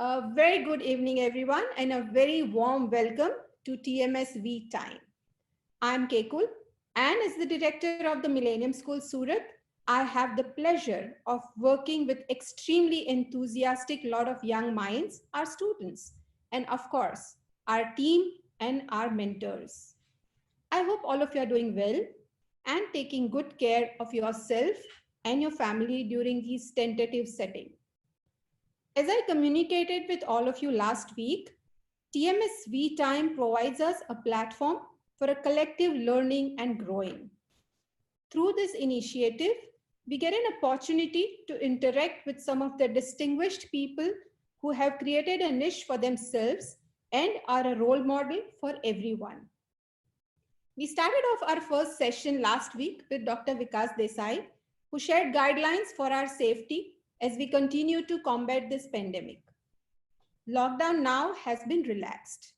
A very good evening, everyone, and a very warm welcome to TMSV Time. I'm Kekul, and as the director of the Millennium School Surat, I have the pleasure of working with extremely enthusiastic lot of young minds, our students, and of course, our team and our mentors. I hope all of you are doing well and taking good care of yourself and your family during these tentative settings. As I communicated with all of you last week, TMSV Time provides us a platform for a collective learning and growing. Through this initiative, we get an opportunity to interact with some of the distinguished people who have created a niche for themselves and are a role model for everyone. We started off our first session last week with Dr. Vikas Desai, who shared guidelines for our safety as we continue to combat this pandemic. Lockdown now has been relaxed.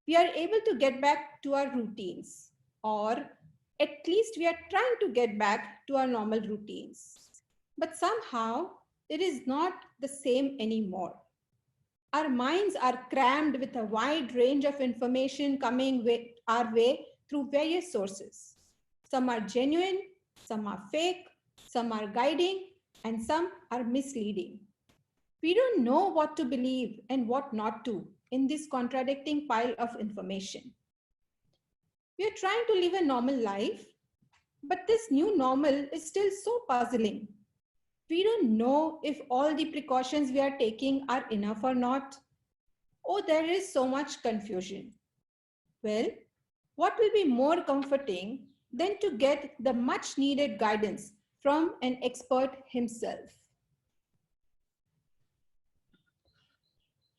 We are able to get back to our routines, or at least we are trying to get back to our normal routines. But somehow it is not the same anymore. Our minds are crammed with a wide range of information coming our way through various sources. Some are genuine, some are fake, some are guiding, and some are misleading. We don't know what to believe and what not to in this contradicting pile of information. We are trying to live a normal life, but this new normal is still so puzzling. We don't know if all the precautions we are taking are enough or not. Oh, there is so much confusion. Well, what will be more comforting than to get the much needed guidance from an expert himself?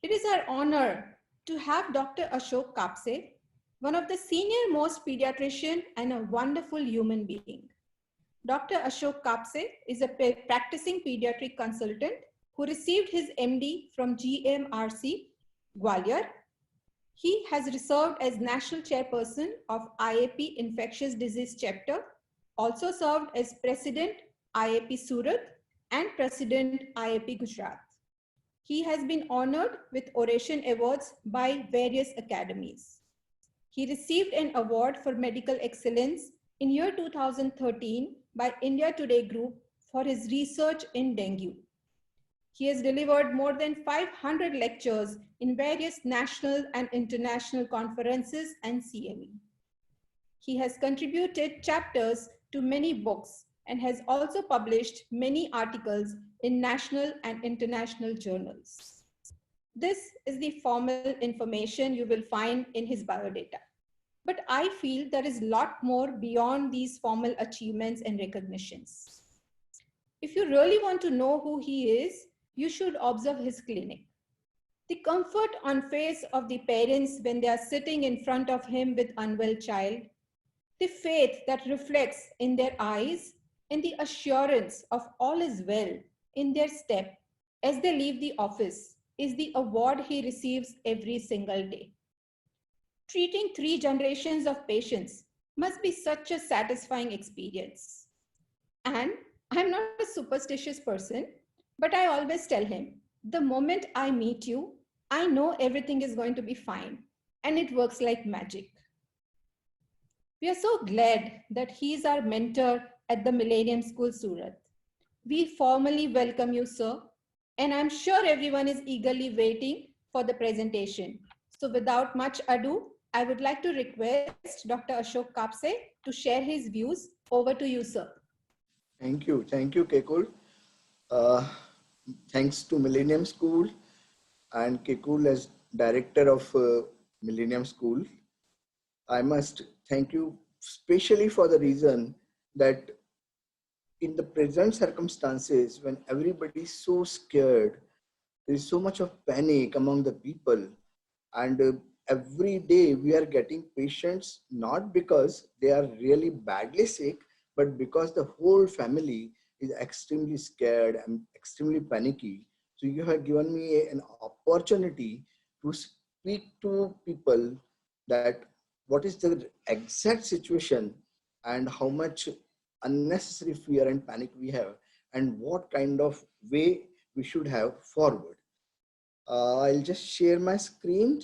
It is our honor to have Dr. Ashok Kapse, one of the senior most pediatrician and a wonderful human being. Dr. Ashok Kapse is a practicing pediatric consultant who received his MD from GMRC, Gwalior. He has served as National Chairperson of IAP Infectious Disease Chapter, also served as President IAP Surat and President IAP Gujarat. He has been honored with oration awards by various academies. He received an award for medical excellence in year 2013 by India Today Group for his research in dengue. He has delivered more than 500 lectures in various national and international conferences and CME. He has contributed chapters to many books and has also published many articles in national and international journals. This is the formal information you will find in his biodata. But I feel there is a lot more beyond these formal achievements and recognitions. If you really want to know who he is, you should observe his clinic. The comfort on face of the parents when they are sitting in front of him with unwell child, the faith that reflects in their eyes, and the assurance of all is well in their step as they leave the office is the award he receives every single day. Treating 3 generations of patients must be such a satisfying experience. And I'm not a superstitious person, but I always tell him, the moment I meet you, I know everything is going to be fine, and it works like magic. We are so glad that he is our mentor at the Millennium School Surat. We formally welcome you, sir, and I'm sure everyone is eagerly waiting for the presentation. So without much ado, I would like to request Dr. Ashok Kapse to share his views. Over to you, sir. Thank you, Kekul. Uh, Thanks to Millennium School and Kekul as director of Millennium School. I must thank you especially for the reason that in the present circumstances, when everybody is so scared, there is so much of panic among the people, and every day we are getting patients not because they are really badly sick, but because the whole family is extremely scared and extremely panicky. So you have given me an opportunity to speak to people that what is the exact situation and how much unnecessary fear and panic we have and what kind of way we should have forward. I'll just share my screen.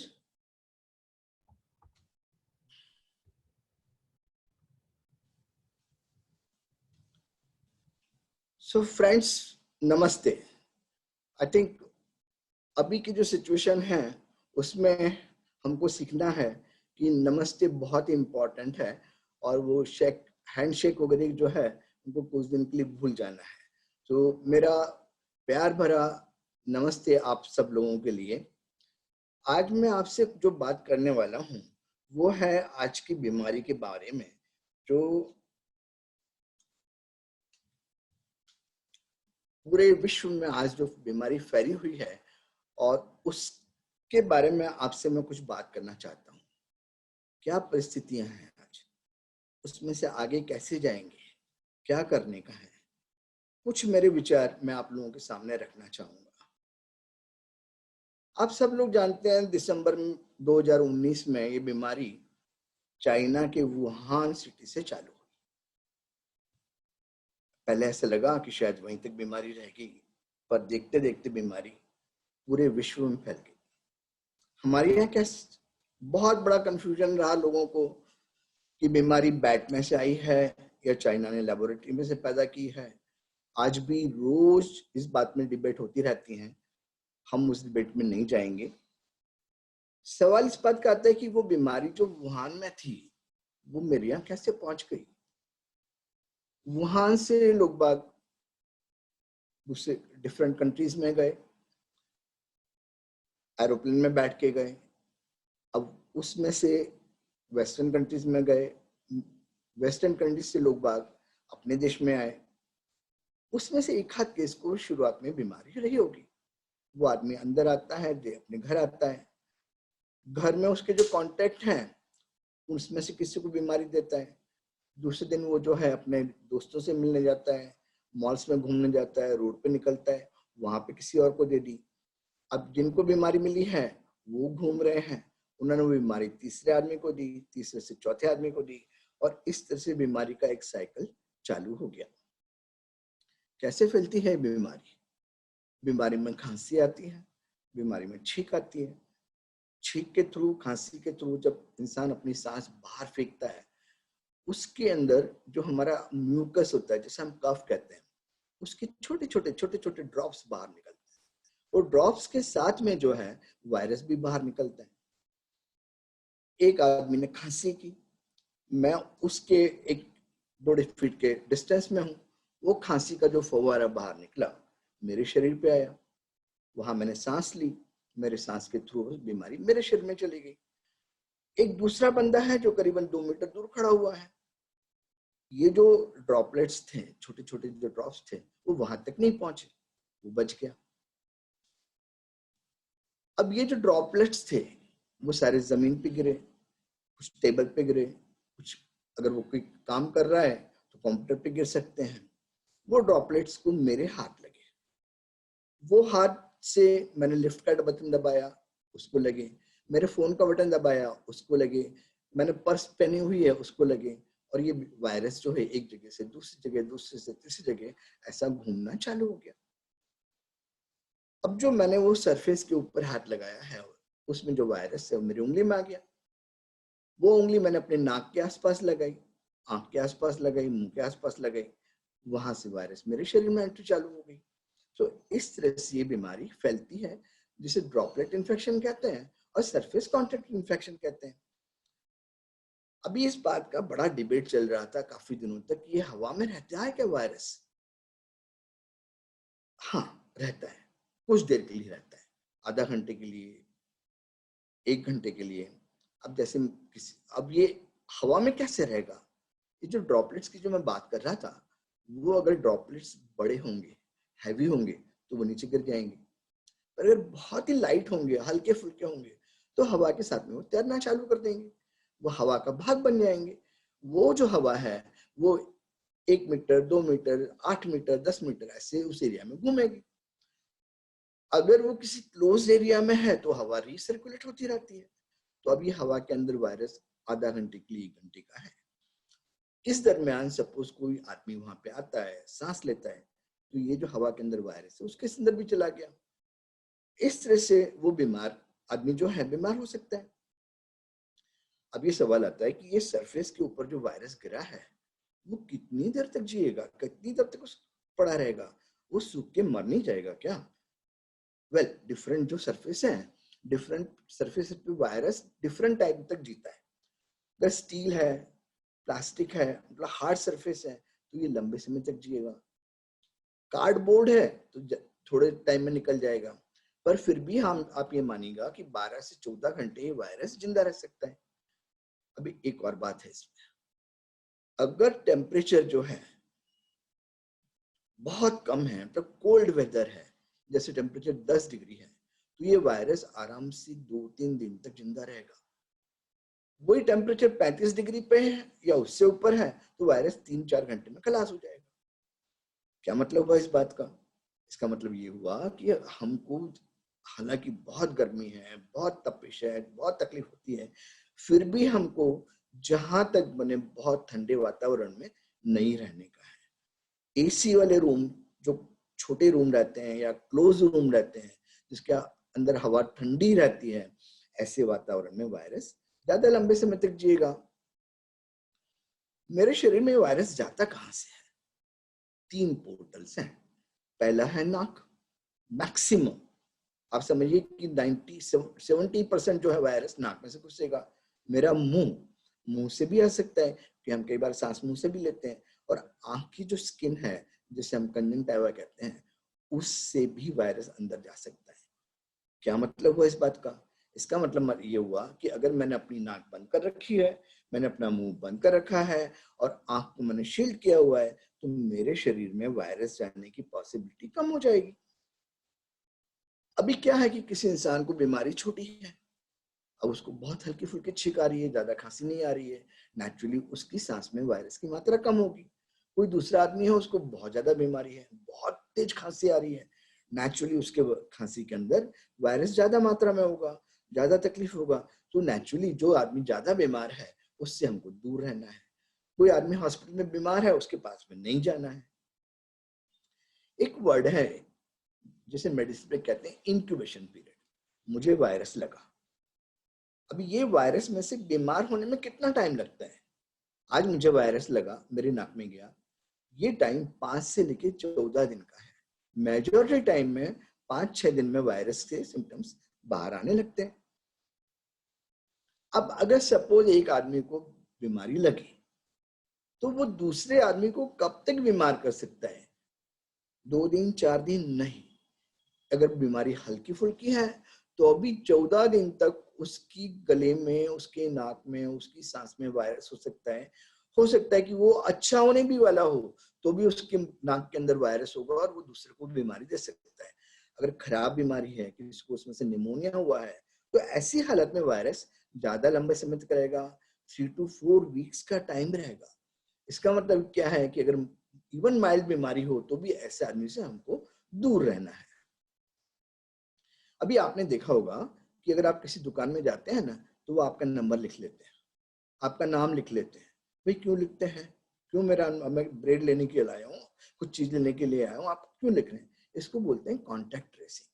So friends, namaste. I think अभी की जो situation है उसमें हमको सीखना है कि नमस्ते बहुत ही इम्पोर्टेंट है, और वो हैंडशेक वगैरह जो है उनको कुछ दिन के लिए भूल जाना है। तो मेरा प्यार भरा नमस्ते आप सब लोगों के लिए। आज मैं आपसे जो बात करने वाला हूँ वो है आज की बीमारी के बारे में, जो पूरे विश्व में आज जो बीमारी फैली हुई है, और उसके बारे में आपसे मैं कुछ बात करना चाहता हूँ। क्या परिस्थितियां हैं आज, उसमें से आगे कैसे जाएंगे, क्या करने का है, कुछ मेरे विचार मैं आप लोगों के सामने रखना चाहूंगा। आप सब लोग जानते हैं दिसंबर 2019 में ये बीमारी चाइना के वुहान सिटी से चालू हुई। पहले ऐसा लगा कि शायद वहीं तक बीमारी रहेगी, पर देखते देखते बीमारी पूरे विश्व में फैल गई। हमारे यहाँ क्या बहुत बड़ा कंफ्यूजन रहा लोगों को कि बीमारी बैट में से आई है या चाइना ने लेबोरेटरी में से पैदा की है। आज भी रोज इस बात में डिबेट होती रहती है, हम उस डिबेट में नहीं जाएंगे। सवाल इस बात का आता है कि वो बीमारी जो वुहान में थी वो मेरे यहाँ कैसे पहुंच गई। वुहान से लोग बाग दूसरे डिफरेंट कंट्रीज में गए, एरोप्लेन में बैठ के गए, अब उसमें से वेस्टर्न कंट्रीज में गए, वेस्टर्न कंट्रीज से लोग बाग अपने देश में आए। उसमें से एक हाथ केस को शुरुआत में बीमारी रही होगी। वो आदमी अंदर आता है, अपने घर आता है, घर में उसके जो कांटेक्ट हैं उसमें से किसी को बीमारी देता है। दूसरे दिन वो जो है अपने दोस्तों से मिलने जाता है, मॉल्स में घूमने जाता है, रोड पे निकलता है, वहां पे किसी और को दे दी। अब जिनको बीमारी मिली है वो घूम रहे हैं, उन्होंने वो बीमारी तीसरे आदमी को दी, तीसरे से चौथे आदमी को दी, और इस तरह से बीमारी का एक साइकिल चालू हो गया। कैसे फैलती है बीमारी? बीमारी में खांसी आती है, बीमारी में छींक आती है। छींक के थ्रू, खांसी के थ्रू जब इंसान अपनी सांस बाहर फेंकता है, उसके अंदर जो हमारा म्यूकस होता है, जैसे हम कफ कहते हैं, उसके छोटे छोटे ड्रॉप्स बाहर निकलते हैं। और ड्रॉप्स के साथ में जो है वायरस भी बाहर निकलता है। एक आदमी ने खांसी की, मैं उसके 1-2 फीट के डिस्टेंस में हूं, वो खांसी का जो फव्वारा बाहर निकला मेरे शरीर पे आया, वहां मैंने सांस ली, मेरे सांस के थ्रू बीमारी मेरे शरीर में चली गई। एक दूसरा बंदा है जो करीबन 2 मीटर दूर खड़ा हुआ है, ये जो ड्रॉपलेट्स थे, छोटे छोटे जो ड्रॉप्स थे, वो वहां तक नहीं पहुंचे, वो बच गया। अब ये जो ड्रॉपलेट्स थे वो सारे जमीन पे गिरे, कुछ टेबल पे गिरे, कुछ अगर वो कोई काम कर रहा है तो कंप्यूटर पे गिर सकते हैं। वो ड्रॉपलेट्स को मेरे हाथ लगे, वो हाथ से मैंने लिफ्ट का बटन दबाया, उसको लगे, मेरे फोन का बटन दबाया, उसको लगे, मैंने पर्स पहनी हुई है, उसको लगे, और ये वायरस जो है एक जगह से दूसरी जगह, दूसरे से तीसरी जगह ऐसा घूमना चालू हो गया। अब जो मैंने वो सरफेस के ऊपर हाथ लगाया है, उसमें जो वायरस है वो मेरी उंगली में आ गया। वो उंगली मैंने अपने नाक के आसपास लगाई, आंख के आसपास लगाई, मुंह के आसपास लगाई, वहां से वायरस मेरे शरीर में एंट्री चालू हो गई। तो इस तरह से ये बीमारी फैलती है, जिसे ड्रॉपलेट इन्फेक्शन कहते हैं और सरफेस कॉन्टैक्ट इन्फेक्शन कहते हैं। अभी इस बात का बड़ा डिबेट चल रहा था काफी दिनों तक, ये हवा में रहता है क्या वायरस? हाँ, रहता है, कुछ देर के लिए रहता है, आधा घंटे के लिए, 1 घंटे के लिए। अब जैसे अब ये हवा में कैसे रहेगा? ये जो ड्रॉपलेट्स की जो मैं बात कर रहा था, वो अगर ड्रॉपलेट्स बड़े होंगे, हैवी होंगे, तो वो नीचे गिर जाएंगे। पर अगर बहुत ही लाइट होंगे, हल्के फुल्के होंगे, तो हवा के साथ में वो तैरना चालू कर देंगे, वो हवा का भाग बन जाएंगे। वो जो हवा है वो 1 मीटर, 2 मीटर, 8 मीटर, 10 मीटर ऐसे उस एरिया में घूमेगी। अगर वो किसी क्लोज एरिया में है तो हवा रिसर्कुलेट होती रहती है। तो अब ये हवा के अंदर वायरस आधा घंटे के लिए 1 घंटे का है। इस दरमियान सपोज कोई आदमी वहां पे आता है, सांस लेता है, तो ये जो हवा के अंदर वायरस है उसके अंदर भी चला गया। इस तरह से वो आदमी जो है बीमार हो सकता है। अब ये सवाल आता है कि ये सरफेस के ऊपर जो वायरस गिरा है वो कितनी देर तक जिएगा, कितनी देर तक उस पड़ा रहेगा, वो सूख के मर नहीं जाएगा क्या? वेल, डिफरेंट जो सरफेस है, डिफरेंट सरफेस पे वायरस डिफरेंट टाइम तक जीता है। अगर स्टील है, प्लास्टिक है, मतलब हार्ड सरफेस है, तो ये लंबे समय तक जिएगा। कार्डबोर्ड है तो थोड़े टाइम में निकल जाएगा, पर फिर भी आप ये मानिएगा कि 12 से 14 घंटे ये वायरस जिंदा रह सकता है। अभी एक और बात है इसमें, अगर टेम्परेचर जो है बहुत कम है, मतलब कोल्ड वेदर है, जैसे टेम्परेचर 10 डिग्री है, तो ये वायरस आराम से 2-3 दिन तक जिंदा रहेगा। वही टेम्परेचर 35 डिग्री पे है या उससे ऊपर है तो वायरस 3-4 घंटे में खलास हो जाएगा। क्या मतलब हुआ इस बात का? इसका मतलब ये हुआ कि हमको, हालांकि बहुत गर्मी है, बहुत तपिश है, बहुत तकलीफ होती है, फिर भी हमको जहां तक बने बहुत ठंडे वातावरण में नहीं रहने का है। एसी वाले रूम, जो छोटे रूम रहते हैं या क्लोज रूम रहते हैं जिसके अंदर हवा ठंडी रहती है, ऐसे वातावरण में वायरस ज्यादा लंबे समय तक जिएगा। मेरे शरीर में वायरस जाता कहां से है? 3 पोर्टल्स हैं। पहला है नाक, मैक्सिमम आप समझिए कि 70% जो है वायरस नाक में से घुसेगा। मेरा मुंह से भी आ सकता है कि हम कई बार सांस मुंह से भी लेते हैं, और आंख की जो स्किन है जिसे हम कंजंक्टिवा कहते हैं, उससे भी वायरस अंदर जा सकता है। क्या मतलब हुआ इस बात का? इसका मतलब ये हुआ कि अगर मैंने अपनी नाक बंद कर रखी है, मैंने अपना मुंह बंद कर रखा है और आंख को मैंने शील्ड किया हुआ है, तो मेरे शरीर में वायरस जाने की पॉसिबिलिटी कम हो जाएगी। अभी क्या है कि किसी इंसान को बीमारी छोटी है, अब उसको बहुत हल्की फुल्की छींक आ रही है, ज्यादा खांसी नहीं आ रही है, नेचुरली उसकी सांस में वायरस की मात्रा कम होगी। कोई दूसरा आदमी है, उसको बहुत ज्यादा बीमारी है, बहुत तेज खांसी आ रही है, नेचुरली उसके खांसी के अंदर वायरस ज्यादा मात्रा में होगा, ज्यादा तकलीफ होगा। तो नेचुरली जो आदमी ज्यादा बीमार है उससे हमको दूर रहना है। कोई आदमी हॉस्पिटल में बीमार है, उसके पास में नहीं जाना है। एक वर्ड है जिसे मेडिसिन में कहते हैं इंक्यूबेशन पीरियड। मुझे वायरस लगा, अभी ये वायरस में से बीमार होने में कितना टाइम लगता है? आज मुझे वायरस लगा, मेरे नाक में गया, ये टाइम 5 से लेके 14 दिन का है। मेजॉरिटी टाइम में 5-6 दिन में वायरस के सिम्टम्स बाहर आने लगते हैं। अब अगर सपोज एक आदमी को बीमारी लगी, तो वो दूसरे आदमी को कब तक बीमार कर सकता है? 2 दिन 4 दिन नहीं। अगर बीमारी हल्की फुल्की है तो अभी 14 दिन तक उसकी गले में, उसके नाक में, उसकी सांस में वायरस हो सकता है। हो सकता है कि वो अच्छा होने भी वाला हो तो भी उसके नाक के अंदर वायरस होगा और वो दूसरे को बीमारी दे सकता है। अगर खराब बीमारी है, किसी को उसमें से निमोनिया हुआ है, तो ऐसी हालत में वायरस ज्यादा लंबे समय तक रहेगा, 3 to 4 वीक्स का टाइम रहेगा। इसका मतलब क्या है कि अगर इवन माइल्ड बीमारी हो तो भी ऐसे आदमी से हमको दूर रहना है। अभी आपने देखा होगा कि अगर आप किसी दुकान में जाते हैं ना, तो वो आपका नंबर लिख लेते हैं, आपका नाम लिख लेते हैं। भाई क्यों लिखते हैं? क्यों? मैं ब्रेड लेने के लिए आया हूँ, कुछ चीज लेने के लिए आया हूँ, आप क्यों लिख रहे हैं? इसको बोलते हैं कॉन्टैक्ट ट्रेसिंग।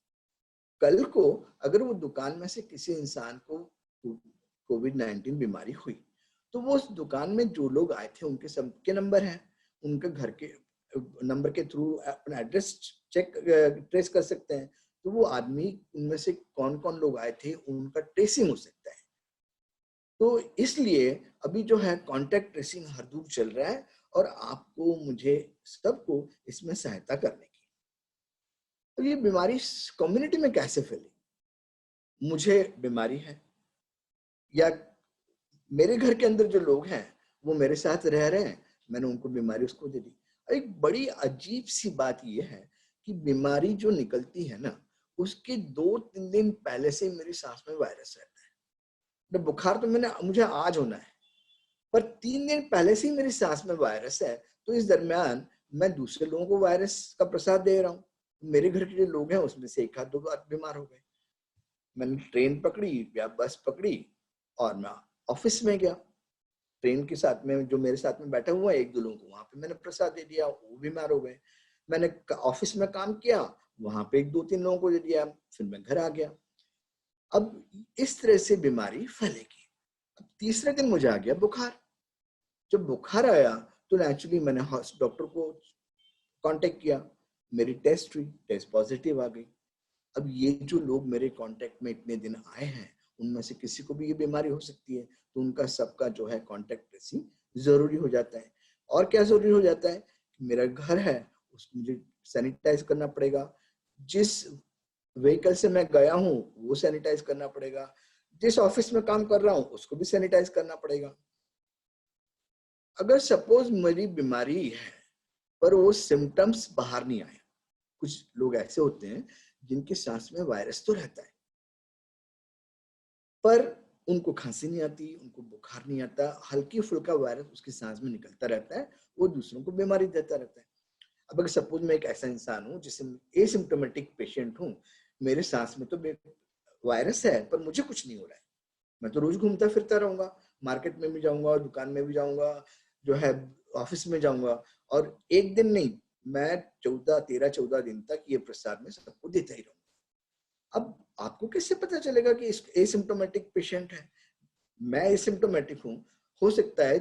कल को अगर वो दुकान में से किसी इंसान को कोविड-19 बीमारी हुई, तो वो उस दुकान में जो लोग आए थे उनके सबके नंबर हैं, उनके घर के नंबर के थ्रू अपना एड्रेस चेक ट्रेस कर सकते हैं। तो वो आदमी, उनमें से कौन कौन लोग आए थे, उनका ट्रेसिंग हो सकता है। तो इसलिए अभी जो है कॉन्टैक्ट ट्रेसिंग हर दूर चल रहा है, और आपको, मुझे, सबको इसमें सहायता करने की। तो ये बीमारी कम्युनिटी में कैसे फैली? मुझे बीमारी है या मेरे घर के अंदर जो लोग हैं वो मेरे साथ रह रहे हैं, मैंने उनको बीमारी उसको दे दी। एक बड़ी अजीब सी बात ये है कि बीमारी जो निकलती है ना, उसके 2-3 दिन पहले से मेरी सांस में वायरस रहता है। तो बुखार तो मुझे आज होना है, पर 3 दिन पहले से ही मेरी सांस में वायरस है, तो इस दरमियान मैं दूसरे लोगों को वायरस का प्रसाद दे रहा हूँ। मेरे घर के जो लोग हैं उसमें से 1-2 बीमार हो गए। मैंने ट्रेन पकड़ी या बस पकड़ी और मैं ऑफिस में गया, ट्रेन के साथ में जो मेरे साथ में बैठा हुआ है 1-2 लोगों को वहां पे मैंने प्रसाद दे दिया, वो बीमार हो गए। मैंने ऑफिस में काम किया, वहां पे 1-2-3 लोगों को दे दिया, फिर मैं घर आ गया। अब इस तरह से बीमारी फैलेगी। अब तीसरे दिन मुझे आ गया बुखार। जब बुखार आया तो नेचुरली मैंने डॉक्टर को कांटेक्ट किया, मेरी टेस्ट हुई, टेस्ट पॉजिटिव आ गई। अब ये जो लोग मेरे कांटेक्ट में इतने दिन आए हैं, उनमें से किसी को भी ये बीमारी हो सकती है, तो उनका सबका जो है कांटेक्ट ट्रेसिंग जरूरी हो जाता है। और क्या जरूरी हो जाता है कि मेरा घर है, उसको मुझे सैनिटाइज करना पड़ेगा, जिस व्हीकल से मैं गया हूँ वो सैनिटाइज करना पड़ेगा, जिस ऑफिस में काम कर रहा हूँ उसको भी सैनिटाइज करना पड़ेगा। अगर सपोज मेरी बीमारी है पर वो सिम्टम्स बाहर नहीं आए, कुछ लोग ऐसे होते हैं जिनके सांस में वायरस तो रहता है पर उनको खांसी नहीं आती, उनको बुखार नहीं आता, हल्की फुल्का वायरस उसकी सांस में निकलता रहता है, वो दूसरों को बीमारी देता रहता है। अब अगर सपोज मैं एक ऐसा इंसान हूँ जिसे एसिम्प्टोमेटिक पेशेंट हूँ, मेरे सांस में तो वायरस है पर मुझे कुछ नहीं हो रहा है, मैं तो रोज घूमता फिरता रहूंगा, मार्केट में भी जाऊंगा, दुकान में भी जाऊंगा, जो है ऑफिस में जाऊंगा, और एक दिन नहीं, मैं 13-14 दिन तक ये प्रसार में सबको देता ही रहूंगा। अब आपको कैसे पता चलेगा कि एसिम्प्टोमेटिक पेशेंट है? मैं एसिम्प्टोमेटिक हूँ, हो सकता है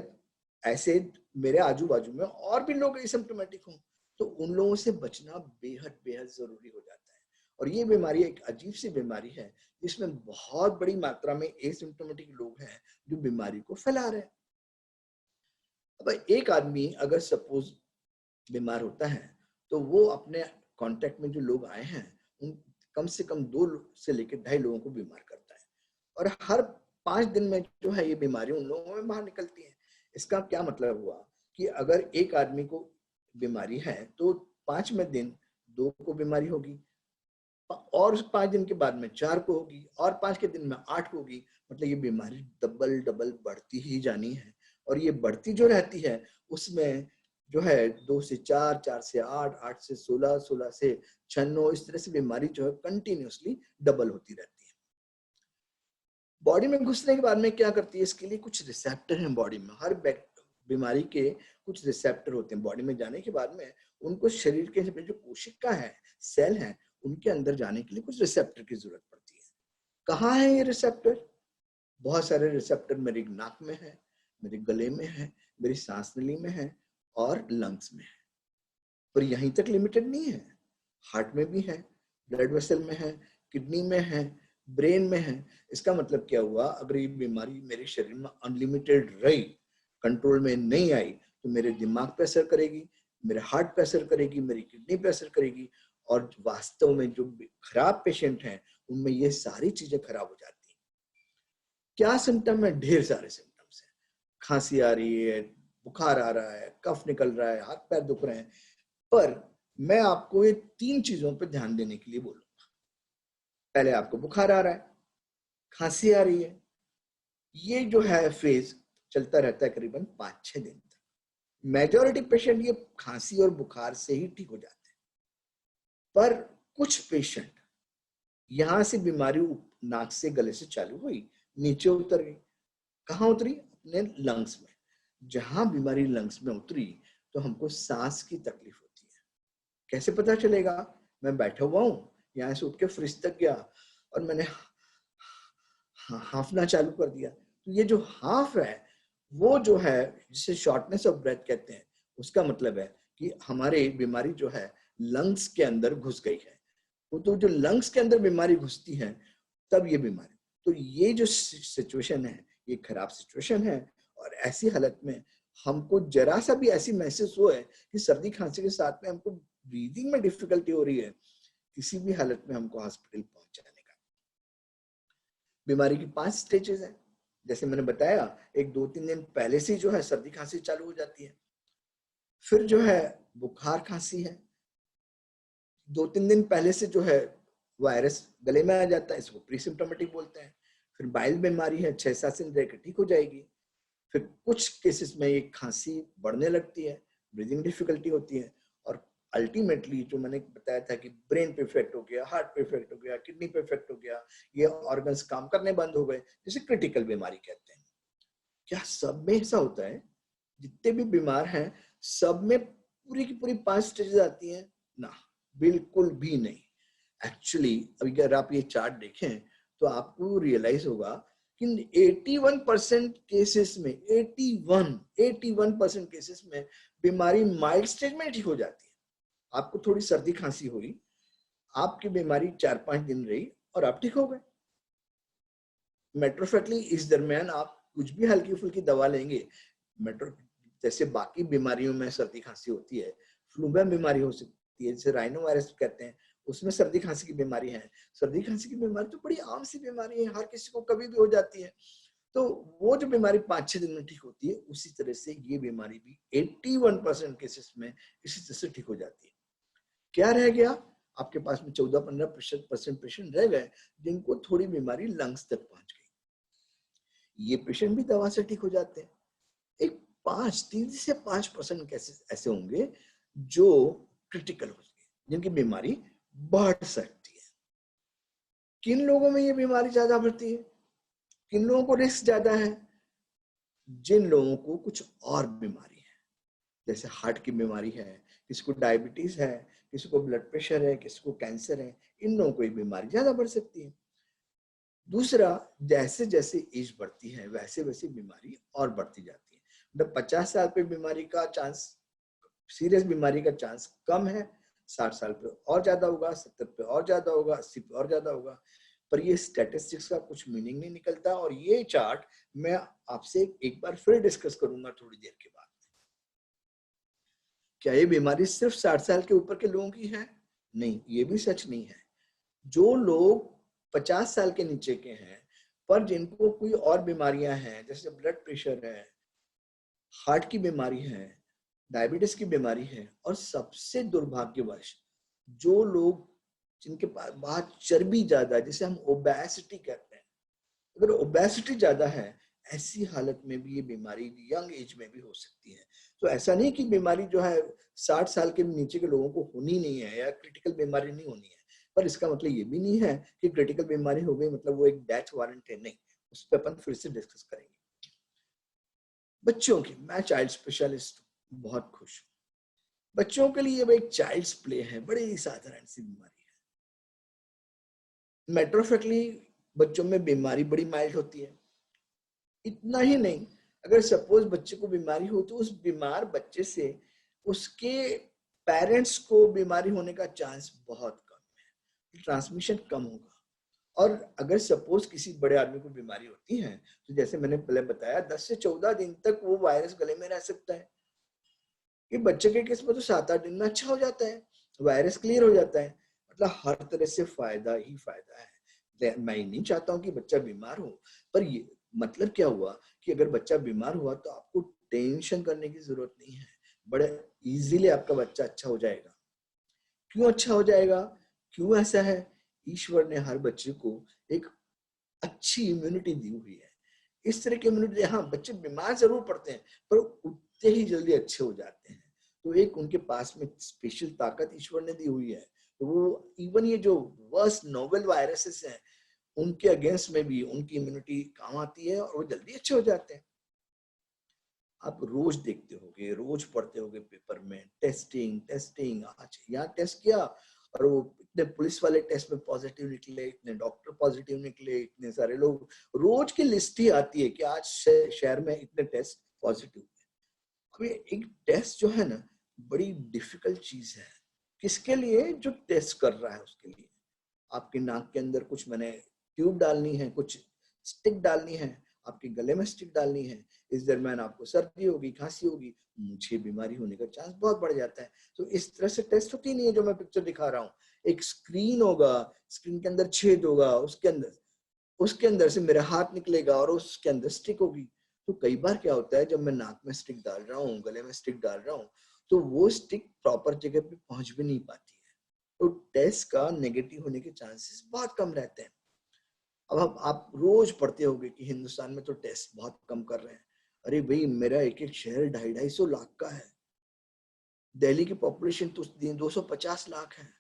ऐसे मेरे आजू बाजू में और भी लोग एसिम्प्टोमेटिक हों, तो उन लोगों से बचना बेहद बेहद जरूरी हो जाता है। और ये बीमारी एक अजीब सी बीमारी है जिसमें बहुत बड़ी मात्रा में एसिम्प्टोमेटिक लोग हैं जो बीमारी को फैला रहे हैं। अब एक आदमी अगर सपोज बीमार होता है तो वो अपने कांटेक्ट में जो लोग आए हैं उन कम से कम 2 से लेकर 2.5 लोगों को बीमार करता है, और हर 5 दिन में जो है ये बीमारी उन लोगों में बाहर निकलती है। इसका क्या मतलब हुआ कि अगर एक आदमी को बीमारी है तो 5वें दिन 2 को बीमारी होगी, और 5 दिन के बाद में 4 को होगी, और 5 के दिन में 8 को होगी। मतलब ये बीमारी डबल डबल बढ़ती ही जानी है, और ये बढ़ती जो रहती है उसमें जो है 2 से 4, 4 से 8, 8 से 16, 16 से 96, इस तरह से बीमारी जो है कंटिन्यूअसली डबल होती रहती है। बॉडी में घुसने के बाद में क्या करती है, इसके लिए कुछ रिसेप्टर हैं बॉडी में, हर बीमारी के कुछ रिसेप्टर होते हैं। बॉडी में जाने के बाद में उनको शरीर के जो कोशिका है, सेल है, उनके अंदर जाने के लिए कुछ रिसेप्टर की जरूरत पड़ती है। कहाँ है ये रिसेप्टर? बहुत सारे रिसेप्टर मेरी नाक में है, मेरे गले में है, मेरी सांस नली में है और लंग्स में है। पर यहीं तक लिमिटेड नहीं है, हार्ट में भी है, ब्लड वेसल में है, किडनी में है, ब्रेन में है। इसका मतलब क्या हुआ, अगर ये बीमारी मेरे शरीर में अनलिमिटेड रही, कंट्रोल में नहीं आई, तो मेरे दिमाग पे असर करेगी, मेरे हार्ट पे असर करेगी, मेरी किडनी पे असर करेगी, और वास्तव में जो खराब पेशेंट हैं उनमें ये सारी चीजें खराब हो जाती हैं। क्या सिम्टम है? ढेर सारे सिम्टम्स हैं। खांसी आ रही है, बुखार आ रहा है, कफ निकल रहा है, हाथ पैर दुख रहे हैं। पर मैं आपको ये 3 चीजों पर ध्यान देने के लिए बोलूंगा। पहले आपको बुखार आ रहा है, खांसी आ रही है, ये जो है फेज चलता रहता है करीबन 5-6 दिन तक। मेजॉरिटी पेशेंट ये खांसी और बुखार से ही ठीक हो जाते हैं, पर कुछ पेशेंट यहां से बीमारी नाक से गले से चालू हुई, नीचे उतर गई। कहाँ उतरी? अपने लंग्स में। जहां बीमारी लंग्स में उतरी तो हमको सांस की तकलीफ होती है। कैसे पता चलेगा? मैं बैठा हुआ हूं, यहां से उठ के फ्रिज तक गया और मैंने हाफना चालू कर दिया, तो ये जो हाफ है वो जो है जिसे शॉर्टनेस ऑफ ब्रेथ कहते हैं, उसका मतलब है कि हमारे बीमारी जो है लंग्स के अंदर घुस गई है। तो जो लंग्स के अंदर बीमारी घुसती है तब ये बीमारी, तो ये जो सिचुएशन है ये खराब सिचुएशन है। और ऐसी हालत में हमको जरा सा भी ऐसी महसूस हुआ है कि सर्दी खांसी के साथ में हमको ब्रीदिंग में डिफिकल्टी हो रही है, किसी भी हालत में हमको हॉस्पिटल पहुंचाने का। बीमारी की 5 स्टेजेस हैं, जैसे मैंने बताया, एक 2-3 दिन पहले से जो है सर्दी खांसी चालू हो जाती है, फिर जो है बुखार खांसी है, 2-3 दिन पहले से जो है वायरस गले में आ जाता है, इसको प्री सिम्टोमेटिक बोलते हैं। फिर बाइल बीमारी है, 6-7 दिन रहकर ठीक हो जाएगी। फिर कुछ केसेस में ये खांसी बढ़ने लगती है, ब्रीदिंग डिफिकल्टी होती है, और अल्टीमेटली जो मैंने बताया था कि ब्रेन पे इफेक्ट हो गया, हार्ट पे इफेक्ट हो गया, किडनी पे इफेक्ट हो गया, ये ऑर्गन्स काम करने बंद हो गए, जिसे क्रिटिकल बीमारी कहते हैं। क्या सब में ऐसा होता है? जितने भी बीमार हैं सब में पूरी की पूरी 5 स्टेजेस आती हैं? ना, बिल्कुल भी नहीं। एक्चुअली अगर आप ये चार्ट देखें तो आपको रियलाइज होगा कि 81% केसेस में 81% केसेस में बीमारी माइल्ड स्टेज में ठीक हो जाती है। आपको थोड़ी सर्दी खांसी हुई, आपकी बीमारी 4-5 दिन रही और आप ठीक हो गए। मेट्रोफेटली इस दरमियान आप कुछ भी हल्की फुल्की दवा लेंगे, मेट्रो जैसे बाकी बीमारियों में सर्दी खांसी होती है, फ्लू में बीमारी हो सकती है, जैसे राइनो वायरस कहते हैं, उसमें सर्दी खांसी की बीमारी है। सर्दी खांसी की बीमारी तो बड़ी आम सी बीमारी है, हर किसी को कभी भी हो जाती है। तो वो जो बीमारी 5-6 दिन में ठीक होती है, उसी तरह से ये बीमारी भी 81% केसेस में इसी तरह से ठीक हो जाती है। क्या रह गया? आपके पास में 14-15% पेशेंट रह गए जिनको थोड़ी बीमारी लंग्स तक पहुंच गई। ये पेशेंट भी दवा से ठीक हो जाते हैं। एक 3 से 5% केसेस ऐसे होंगे जो क्रिटिकल होंगे, जिनकी बीमारी बढ़ सकती है। किन लोगों में ये बीमारी ज्यादा बढ़ती है? किन लोगों को रिस्क ज्यादा है? जिन लोगों को कुछ और बीमारी है, जैसे हार्ट की बीमारी है, किसी को डायबिटीज है, किसी को ब्लड प्रेशर है, किसी को कैंसर है, इन लोगों को ये बीमारी ज्यादा बढ़ सकती है। दूसरा, जैसे जैसे एज बढ़ती है वैसे वैसे बीमारी और बढ़ती जाती है। मतलब 50 साल पे बीमारी का चांस, सीरियस बीमारी का चांस कम है, 60 साल पे और ज्यादा होगा, 70 पे और ज्यादा होगा, 80 पे और ज्यादा होगा। पर ये स्टैटिस्टिक्स का कुछ मीनिंग नहीं निकलता। और ये चार्ट मैं आपसे एक बार फिर डिस्कस करूंगा थोड़ी देर के बाद। क्या ये बीमारी सिर्फ 60 साल के ऊपर के लोगों की है? नहीं, ये भी सच नहीं है। जो लोग 50 साल के नीचे के हैं पर जिनको कोई और बीमारियां हैं, जैसे ब्लड प्रेशर है, हार्ट की बीमारी है, डायबिटीज की बीमारी है, और सबसे दुर्भाग्यवश जो लोग जिनके पास बहुत चर्बी ज्यादा है, जिसे हम ओबेसिटी कहते हैं, अगर ओबेसिटी ज्यादा है, ऐसी हालत में भी ये बीमारी यंग एज में भी हो सकती है। तो ऐसा नहीं कि बीमारी जो है 60 साल के नीचे के लोगों को होनी नहीं है या क्रिटिकल बीमारी नहीं होनी है, पर इसका मतलब ये भी नहीं है कि क्रिटिकल बीमारी हो गई मतलब वो एक डेथ वारंट है। नहीं, उस पर अपन फिर से डिस्कस करेंगे। बच्चों की, मैं चाइल्ड स्पेशलिस्ट हूँ, बहुत खुश हूँ। बच्चों के लिए एक चाइल्ड्स प्ले है, बड़ी साधारण सी बीमारी है। मेट्रोफेटली बच्चों में बीमारी बड़ी माइल्ड होती है। इतना ही नहीं, अगर सपोज बच्चे को बीमारी हो तो उस बीमार बच्चे से उसके पेरेंट्स को बीमारी होने का चांस बहुत कम है, ट्रांसमिशन कम होगा। और अगर सपोज किसी बड़े आदमी को बीमारी होती है तो जैसे मैंने पहले बताया 10 से 14 दिन तक वो वायरस गले में रह सकता है। कि बच्चे के केस में तो 7-8 दिन में अच्छा हो जाता है, वायरस क्लियर हो जाता है। मतलब हर तरह से फायदा ही फायदा है। मैं नहीं चाहता हूँ कि बच्चा बीमार हो, पर ये मतलब क्या हुआ कि अगर बच्चा बीमार हुआ तो आपको टेंशन करने की जरूरत नहीं है, बड़े इजीली आपका बच्चा अच्छा हो जाएगा। क्यों अच्छा हो जाएगा? क्यों ऐसा है? ईश्वर ने हर बच्चे को एक अच्छी इम्यूनिटी दी हुई है। इस तरह की इम्यूनिटी, हाँ बच्चे बीमार जरूर पड़ते हैं पर उतने ही जल्दी अच्छे हो जाते हैं। तो एक उनके पास में स्पेशल ताकत ईश्वर ने दी हुई है। तो वो इवन ये जो वर्स्ट नोवेल वायरसेस हैं उनके अगेंस्ट में भी उनकी इम्यूनिटी काम आती है और वो जल्दी अच्छे हो जाते हैं। आप रोज देखते होगे, रोज पढ़ते होगे पेपर में, टेस्टिंग टेस्टिंग, आज यहाँ टेस्ट किया और वो इतने पुलिस वाले टेस्ट में पॉजिटिव निकले, इतने डॉक्टर पॉजिटिव निकले, इतने सारे लोग, रोज की लिस्ट ही आती है कि आज शहर में इतने टेस्ट पॉजिटिव हुए। अब एक टेस्ट जो है ना, बड़ी डिफिकल्ट चीज है। किसके लिए? जो टेस्ट कर रहा है उसके लिए। आपके नाक के अंदर कुछ मैंने ट्यूब डालनी है, कुछ स्टिक डालनी है, आपके गले में स्टिक डालनी है, इस दरमियान आपको सर्दी होगी, खांसी होगी, मुझे बीमारी होने का चांस बहुत बढ़ जाता है। तो इस तरह से टेस्ट होती नहीं है जो मैं पिक्चर दिखा रहा हूँ। एक स्क्रीन होगा, स्क्रीन के अंदर छेद होगा, उसके अंदर से मेरा हाथ निकलेगा और उसके अंदर स्टिक होगी। तो कई बार क्या होता है, जब मैं नाक में स्टिक डाल रहा हूँ, गले में स्टिक डाल रहा हूँ, तो वो स्टिक प्रॉपर जगह पे पहुंच भी नहीं पाती है। तो टेस्ट का नेगेटिव होने के चांसेस बहुत कम रहते हैं। अब आप रोज पढ़ते होंगे कि हिंदुस्तान में तो टेस्ट बहुत कम कर रहे हैं। अरे भाई, मेरा एक एक शहर 250-250 लाख का है। दिल्ली की पॉपुलेशन तो 250 लाख है।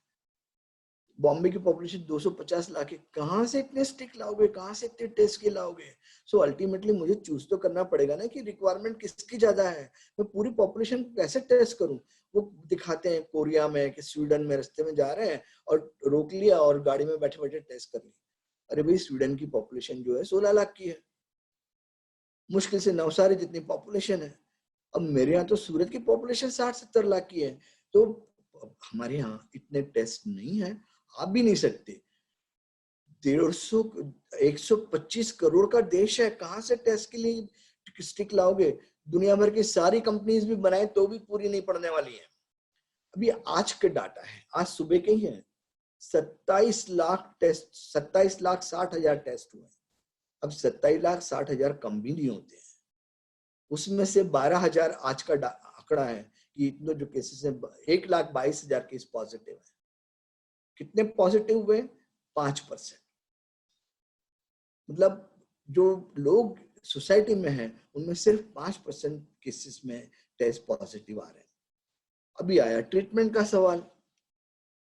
बॉम्बे की पॉपुलेशन 250 लाख है। कहाँ से इतने स्टिक लाओगे, कहाँ से इतने टेस्ट के लाओगे? सो अल्टीमेटली मुझे चूज तो करना पड़ेगा ना कि रिक्वायरमेंट किसकी ज्यादा है, मैं पूरी पॉपुलेशन को कैसे टेस्ट करूं। वो दिखाते हैं कोरिया में कि स्वीडन में रास्ते में जा रहे हैं और रोक लिया और गाड़ी में बैठे बैठे टेस्ट कर लिया। अरे भाई स्वीडन की पॉपुलेशन जो है 16 लाख की है, मुश्किल से नवसारी जितनी पॉपुलेशन है। अब मेरे यहाँ तो सूरत की पॉपुलेशन 60-70 लाख की है, तो हमारे यहाँ इतने टेस्ट नहीं है, आप भी नहीं सकते। 125 करोड़ का देश है, कहां से टेस्ट के लिए स्टिक लाओगे? दुनिया भर की सारी कंपनीज भी बनाए तो भी पूरी नहीं पड़ने वाली है। अभी आज के डाटा है, आज सुबह के ही है, 27 लाख टेस्ट, 27,60,000 टेस्ट हुए। अब 27,60,000 कम भी नहीं होते हैं, उसमें से 12,000 आज का आंकड़ा है कि इतने जो केसेस हैं 1,22,000 केस पॉजिटिव है। कितने पॉजिटिव हुए? 5%। मतलब जो लोग सोसाइटी में हैं उनमें सिर्फ 5% केसेस में टेस्ट पॉजिटिव आ रहे हैं। अभी आया ट्रीटमेंट का सवाल।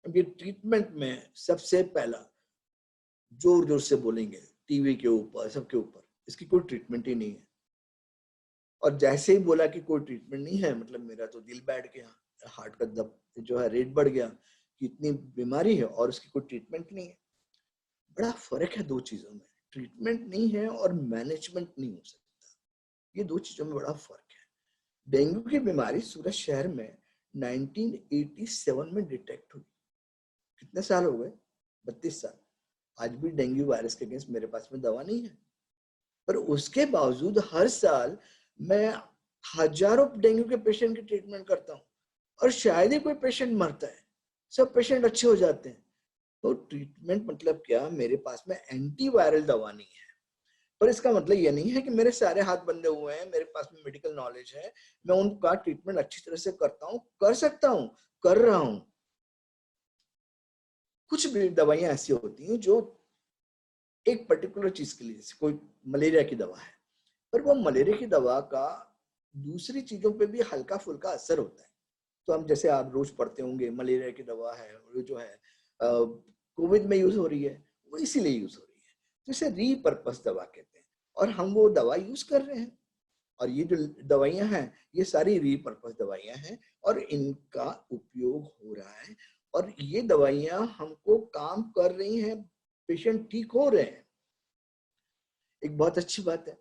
अभी ट्रीटमेंट में सबसे पहला जोर जोर से बोलेंगे टीवी के ऊपर, सबके ऊपर, इसकी कोई ट्रीटमेंट ही नहीं है। और जैसे ही बोला कि कोई ट्रीटमेंट नहीं है, मतलब मेरा तो दिल बैठ गया, हार्ट का जो है रेट बढ़ गया कि इतनी बीमारी है और उसकी कोई ट्रीटमेंट नहीं है। बड़ा फर्क है दो चीजों में, ट्रीटमेंट नहीं है और मैनेजमेंट नहीं हो सकता, ये दो चीजों में बड़ा फर्क है। डेंगू की बीमारी सूरत शहर में 1987 में डिटेक्ट हुई। कितने साल हो गए? 32 साल। आज भी डेंगू वायरस के अगेंस्ट मेरे पास में दवा नहीं है, पर उसके बावजूद हर साल मैं हजारों डेंगू के पेशेंट की ट्रीटमेंट करता हूँ और शायद ही कोई पेशेंट मरता है, सब पेशेंट अच्छे हो जाते हैं। तो ट्रीटमेंट मतलब क्या? मेरे पास में एंटीवायरल दवा नहीं है, पर इसका मतलब ये नहीं है कि मेरे सारे हाथ बंधे हुए हैं, मेरे पास में मेडिकल नॉलेज है, मैं उनका ट्रीटमेंट अच्छी तरह से करता हूँ, कर सकता हूँ, कर रहा हूँ। कुछ भी दवाइयां ऐसी होती हैं जो एक पर्टिकुलर चीज के लिए, जैसे कोई मलेरिया की दवा है, पर वो मलेरिया की दवा का दूसरी चीजों पे भी हल्का फुल्का असर होता है। तो हम जैसे आप रोज पढ़ते होंगे मलेरिया की दवा है, वो जो है कोविड में यूज हो रही है, वो इसीलिए यूज हो रही है, तो इसे रीपर्पस दवा कहते हैं और हम वो दवा यूज कर रहे हैं। और ये जो दवाइयां हैं ये सारी रीपर्पस दवाइयां हैं और इनका उपयोग हो रहा है और ये दवाइयां हमको काम कर रही हैं, पेशेंट ठीक हो रहे हैं। एक बहुत अच्छी बात है,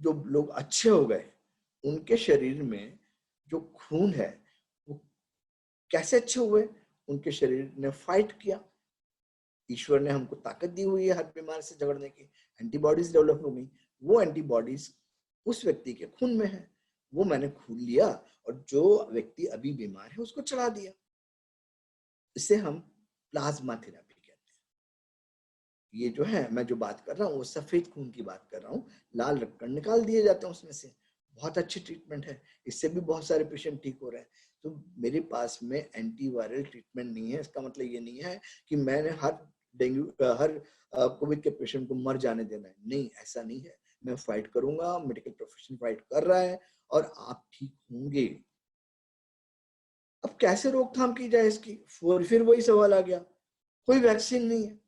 जो लोग अच्छे हो गए उनके शरीर में जो खून है वो कैसे अच्छे हुए? उनके शरीर ने फाइट किया, ईश्वर ने हमको ताकत दी हुई है हर बीमारी से झगड़ने की, एंटीबॉडीज डेवलप हो गई। वो एंटीबॉडीज उस व्यक्ति के खून में है, वो मैंने खून लिया और जो व्यक्ति अभी बीमार है उसको चढ़ा दिया। इसे हम प्लाज्मा थेरेपी कहते हैं। ये जो है मैं जो बात कर रहा हूँ वो सफेद खून की बात कर रहा हूँ, लाल रक्कड़ निकाल दिए जाते हैं उसमें से। बहुत अच्छी ट्रीटमेंट है, इससे भी बहुत सारे पेशेंट ठीक हो रहे हैं। तो मेरे पास में एंटीवायरल ट्रीटमेंट नहीं है, इसका मतलब ये नहीं है कि मैंने हर डेंगू हर कोविड के पेशेंट को मर जाने देना है, नहीं, ऐसा नहीं है। मैं फाइट करूंगा, मेडिकल प्रोफेशन फाइट कर रहा है और आप ठीक होंगे। अब कैसे रोकथाम की जाए इसकी? फिर वही सवाल आ गया, कोई वैक्सीन नहीं है।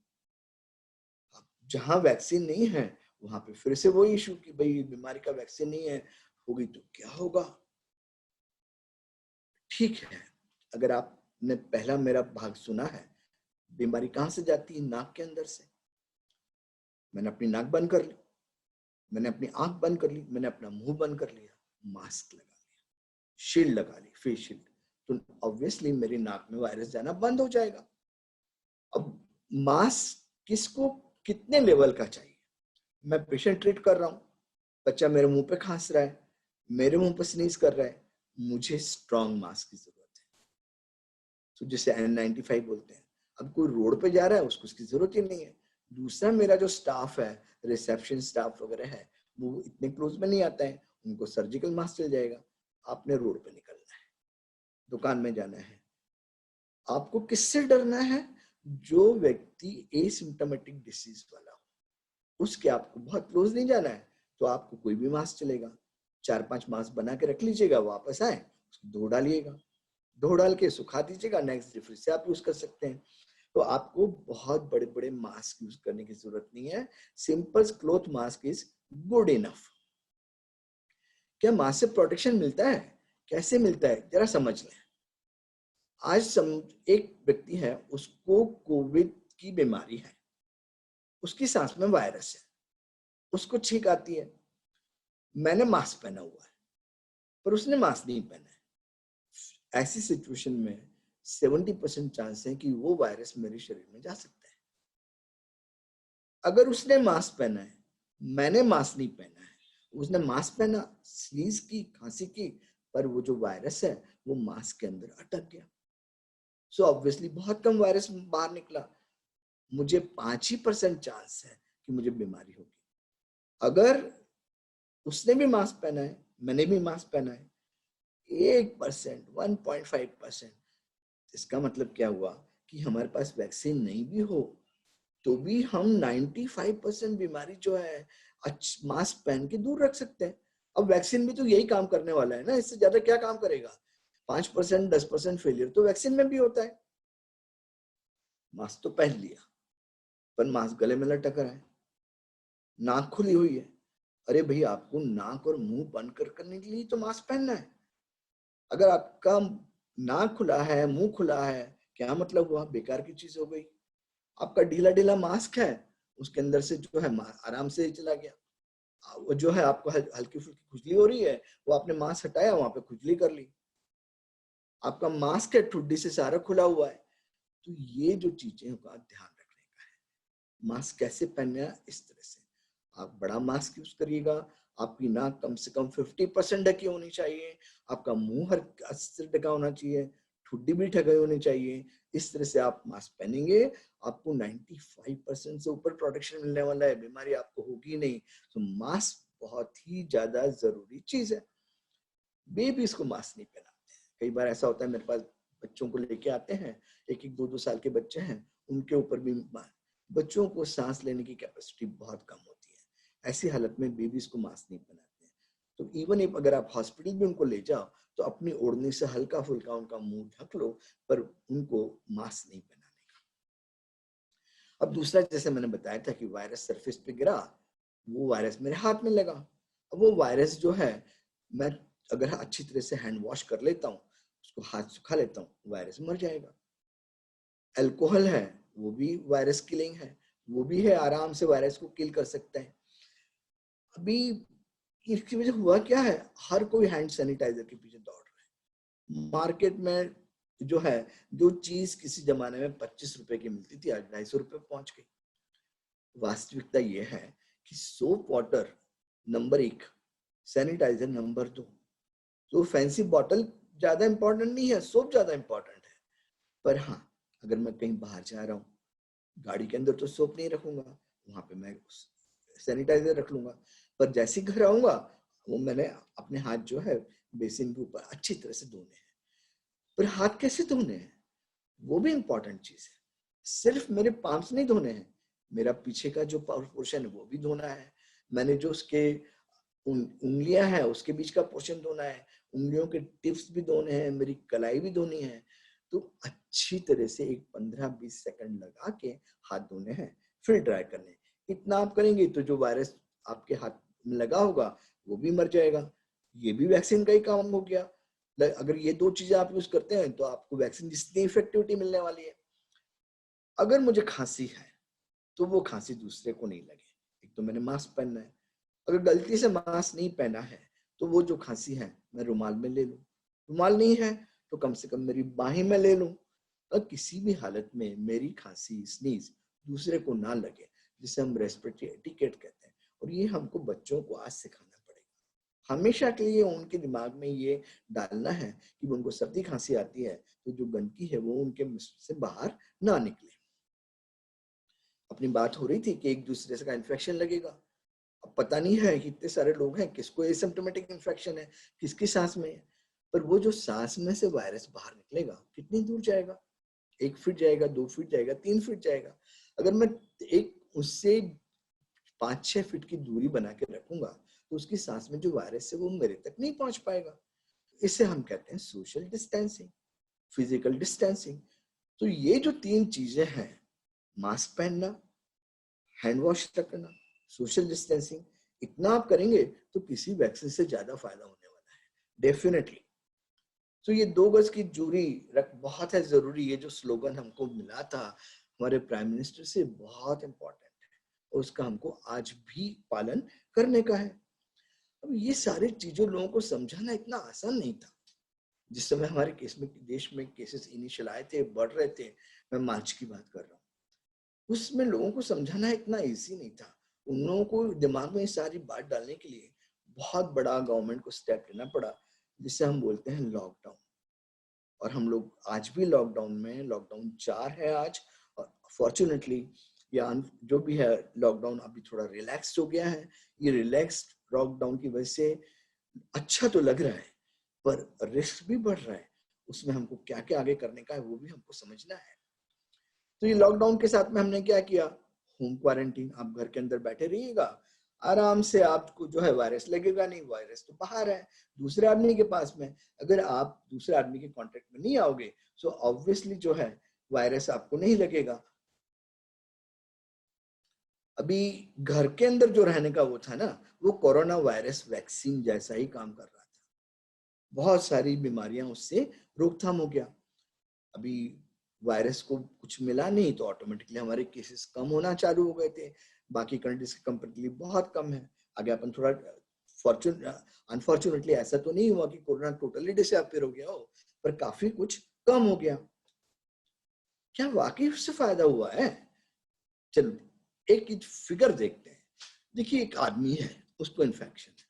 जहां वैक्सीन नहीं है वहां पे फिर से वही इशू कि भाई बीमारी का वैक्सीन नहीं है, होगी तो क्या होगा? ठीक है, अगर आपने पहला मेरा भाग सुना है, बीमारी कहां से जाती है? नाक के अंदर से। मैंने अपनी नाक बंद कर ली, मैंने अपनी आंख बंद कर ली, मैंने अपना मुंह बंद कर लिया, मास्क लगा लिया, शील्ड लगा ली, फेस शील्ड, तो ऑब्वियसली मेरी नाक में वायरस जाना बंद हो जाएगा। अब मास्क किसको कितने लेवल का चाहिए? मैं पेशेंट ट्रीट कर रहा हूँ, बच्चा मेरे मुंह पे खांस रहा है, मेरे मुंह पे स्नीज कर रहा है, मुझे स्ट्रॉन्ग मास्क की जरूरत है, तो जिसे N95 बोलते हैं। अब कोई रोड पे जा रहा है उसको उसकी जरूरत ही नहीं है। दूसरा, मेरा जो स्टाफ है, रिसेप्शन स्टाफ वगैरह है, वो इतने क्लोज में नहीं आता है, उनको सर्जिकल मास्क चल जाएगा। आपने रोड पे निकलना है, दुकान में जाना है, आपको किससे डरना है? जो व्यक्ति एसिम्प्टोमेटिक डिसीज वाला हो, उसके आपको बहुत क्लोज नहीं जाना है, तो आपको कोई भी मास्क चलेगा। 4-5 मास्क बना के रख लीजिएगा, वापस आए उसको धो डालिएगा, धो डाल के सुखा दीजिएगा, नेक्स्ट डे फिर से आप यूज कर सकते हैं। तो आपको बहुत बड़े बड़े मास्क यूज करने की जरूरत नहीं है। Simple cloth mask is good enough. क्या मास्क से प्रोटेक्शन मिलता है? कैसे मिलता है, जरा समझ लें। आज एक व्यक्ति है, उसको कोविड की बीमारी है, उसकी सांस में वायरस है, उसको छींक आती है, मैंने मास्क पहना हुआ है पर उसने मास्क नहीं पहना है। ऐसी सिचुएशन में 70% चांस है कि वो वायरस मेरे शरीर में जा सकता है। अगर उसने मास्क पहना है, मैंने मास्क नहीं पहना है, उसने मास्क पहना, स्नीज की, खांसी की, पर वो जो वायरस है वो मास्क के अंदर अटक गया। सो ऑब्वियसली बहुत कम वायरस बाहर निकला। मुझे 5% चांस है कि मुझे बीमारी होगी। अगर उसने भी मास्क पहना है, मैंने भी मास्क पहना है, 1%, 1.5%, इसका मतलब क्या हुआ कि हमारे पास वैक्सीन नहीं भी हो तो भी हम 95% बीमारी जो है मास्क पहन के दूर रख सकते हैं। अब वैक्सीन भी तो यही काम करने वाला है ना, इससे ज्यादा क्या काम करेगा? 5%, 10% फेलियर तो वैक्सीन में भी होता है। मास्क तो पहन लिया पर मास्क गले में लटक रहा है, नाक खुली हुई है। अरे भाई, आपको नाक और मुंह बंद करने के लिए तो मास्क पहनना है। अगर आपका नाक खुला है, मुंह खुला है, क्या मतलब हुआ? बेकार की चीज हो गई। आपका ढीला ढीला मास्क है, उसके अंदर से जो है आराम से चला गया। वो जो है आपको हल्की फुल्की खुजली हो रही है, वो आपने मास्क हटाया, वहां पे खुजली कर ली। आपका मास्क है, ठुड्डी से सारा खुला हुआ है। तो ये जो चीजें का ध्यान रखने का है। मास्क कैसे पहनना है? इस तरह से आप बड़ा मास्क यूज करिएगा। आपकी नाक कम से कम 50% ढकी होनी चाहिए, आपका मुंह हर 80 ढका होना चाहिए, ठुड्डी भी ढकी होनी चाहिए। इस तरह से आप मास्क पहनेंगे, आपको 95% से ऊपर प्रोटेक्शन मिलने वाला है, बीमारी आपको होगी नहीं। तो मास्क बहुत ही ज्यादा जरूरी चीज है। बेबीज को मास्क नहीं पहनाते हैं। कई बार ऐसा होता है, मेरे पास बच्चों को लेके आते हैं, 1-1, 2-2 साल के बच्चे हैं, उनके ऊपर भी बच्चों को सांस लेने की कैपेसिटी बहुत कम होती है। ऐसी हालत में बेबीज को मास्क नहीं पहनाते हैं। तो इवन इफ अगर आप हॉस्पिटल भी उनको ले जाओ तो अपनी ओढ़नी से हल्का फुल्का उनका मुंह ढक लो, पर उनको मास्क नहीं पहनाने का। अब दूसरा, जैसे मैंने बताया था कि वायरस सरफेस पे गिरा, वो वायरस मेरे हाथ में लगा। अब वो वायरस जो है, मैं अगर अच्छी तरह से हैंड वॉश कर लेता हूँ, उसको हाथ सुखा लेता हूँ, वायरस मर जाएगा। अल्कोहल है, वो भी वायरस किलिंग है, वो भी है, आराम से वायरस को किल कर सकता है। अभी इसकी वजह हुआ क्या है, हर कोई हैंड सैनिटाइजर के पीछे दौड़ रहा है। मार्केट में जो है, जो चीज किसी जमाने में 25 रुपए की मिलती थी, आज 250 रुपए पहुंच गई। वास्तविकता ये है कि soap water number 1, sanitiser number 2। तो फैंसी बॉटल ज्यादा इंपॉर्टेंट नहीं है, सोप ज्यादा इंपॉर्टेंट है। पर हाँ, अगर मैं कहीं बाहर जा रहा हूँ, गाड़ी के अंदर तो सोप नहीं रखूंगा, वहां पे मैं सैनिटाइजर रख लूंगा। पर जैसे ही घर आऊंगा, वो मैंने अपने हाथ जो है बेसिन के ऊपर अच्छी तरह से धोने हैं। पर हाथ कैसे धोने हैं, वो भी इंपॉर्टेंट चीज है। सिर्फ मेरे पाम्स नहीं धोने हैं, मेरा पीछे का जो पोर्शन है वो भी धोना है। मैंने जो उसके उंगलियां हैं, उसके बीच का पोर्शन धोना है, उंगलियों के टिप्स भी धोने हैं, मेरी कलाई भी धोनी है। तो अच्छी तरह से एक 15-20 सेकंड लगा के हाथ धोने हैं, फिर ड्राई करने। इतना आप करेंगे तो जो वायरस आपके हाथ में लगा होगा वो भी मर जाएगा। ये भी वैक्सीन का ही काम हो गया। अगर ये 2 चीजें आप यूज करते हैं तो आपको वैक्सीन जितनी इफेक्टिविटी मिलने वाली है। अगर मुझे खांसी है तो वो खांसी दूसरे को नहीं लगे। एक तो मैंने मास्क पहनना है, अगर गलती से मास्क नहीं पहना है तो वो जो खांसी है मैं रुमाल में ले लूं, रुमाल नहीं है तो कम से कम मेरी बाहीं में ले लूं, और किसी भी हालत में मेरी खांसी, स्नीज दूसरे को ना लगे, जिसे हम रेस्पिरेटरी एटिकेट कहते हैं। और ये हमको बच्चों को आज सिखाना पड़ेगा। हमेशा के लिए उनके दिमाग में ये डालना है कि उनको सर्दी खांसी आती है तो जो गंदगी है वो उनके मुंह से बाहर ना निकले। अपनी बात हो रही थी कि एक दूसरे से का इन्फेक्शन लगेगा। अब पता नहीं है कि इतने सारे लोग हैं, किसको एसिम्प्टोमेटिक इन्फेक्शन है, किसकी सांस में है। पर वो जो सांस में से वायरस बाहर निकलेगा, कितनी दूर जाएगा? 1 फीट जाएगा, 2 फीट जाएगा, 3 फीट जाएगा। अगर मैं एक उससे 5-6 फीट की दूरी बना के रखूंगा तो उसकी सांस में जो वायरस है वो मेरे तक नहीं पहुंच पाएगा। इसे हम कहते हैं सोशल डिस्टेंसिंग, फिजिकल डिस्टेंसिंग। तो ये जो 3 चीजें हैं, मास्क पहनना, हैंड वॉश रखना, सोशल डिस्टेंसिंग, इतना आप करेंगे तो किसी वैक्सीन से ज्यादा फायदा होने वाला है, डेफिनेटली। तो ये 2 गज की दूरी बहुत है जरूरी। ये जो स्लोगन हमको मिला था हमारे प्राइम मिनिस्टर से, बहुत इंपॉर्टेंट है और उसका हमको आज भी पालन करने का है। अब ये सारी चीजों लोगों को समझाना इतना आसान नहीं था। जिस समय हमारे देश में केसेस इनिशियल आए थे, बढ़ रहे थे, मैं मार्च की बात कर रहा हूँ, उसमें लोगों को समझाना इतना इजी नहीं था। उन लोगों को दिमाग में सारी बात डालने के लिए बहुत बड़ा गवर्नमेंट को स्टेप लेना पड़ा, जिसे हम बोलते हैं लॉकडाउन। और हम लोग आज भी लॉकडाउन में, लॉकडाउन 4 है आज, और फॉर्चुनेटली या जो भी है, लॉकडाउन अभी थोड़ा रिलैक्स हो गया है। ये रिलैक्स लॉकडाउन की वजह से अच्छा तो लग रहा है, पर रिस्क भी बढ़ रहा है। उसमें हमको क्या क्या आगे करने का है वो भी हमको समझना है। तो ये लॉकडाउन के साथ में हमने क्या किया, होम क्वारंटीन। आप घर के अंदर बैठे रहिएगा, आराम से, आपको जो है वायरस लगेगा नहीं। वायरस तो बाहर है, दूसरे आदमी के पास में। अगर आप दूसरे आदमी के कांटेक्ट में नहीं आओगे तो ऑब्वियसली जो है वायरस आपको नहीं लगेगा। अभी घर के अंदर जो रहने का वो था ना, वो कोरोना वायरस वैक्सीन जैसा ही काम कर रहा था। बहुत सारी बीमारियां उससे रोकथाम हो गया। अभी वायरस को कुछ मिला नहीं तो ऑटोमेटिकली हमारे केसेस कम होना चालू हो गए थे, बाकी कंट्रीज के कंपेरेटिवली बहुत कम है। आगे अपन थोड़ा अनफॉर्चुनेटली ऐसा तो नहीं हुआ कि कोरोना टोटली डिसअपीयर हो गया हो, पर काफी कुछ कम हो गया। क्या वाकई उससे फायदा हुआ है? चलो एक फिगर देखते हैं। देखिए, एक आदमी है, उसको इन्फेक्शन है,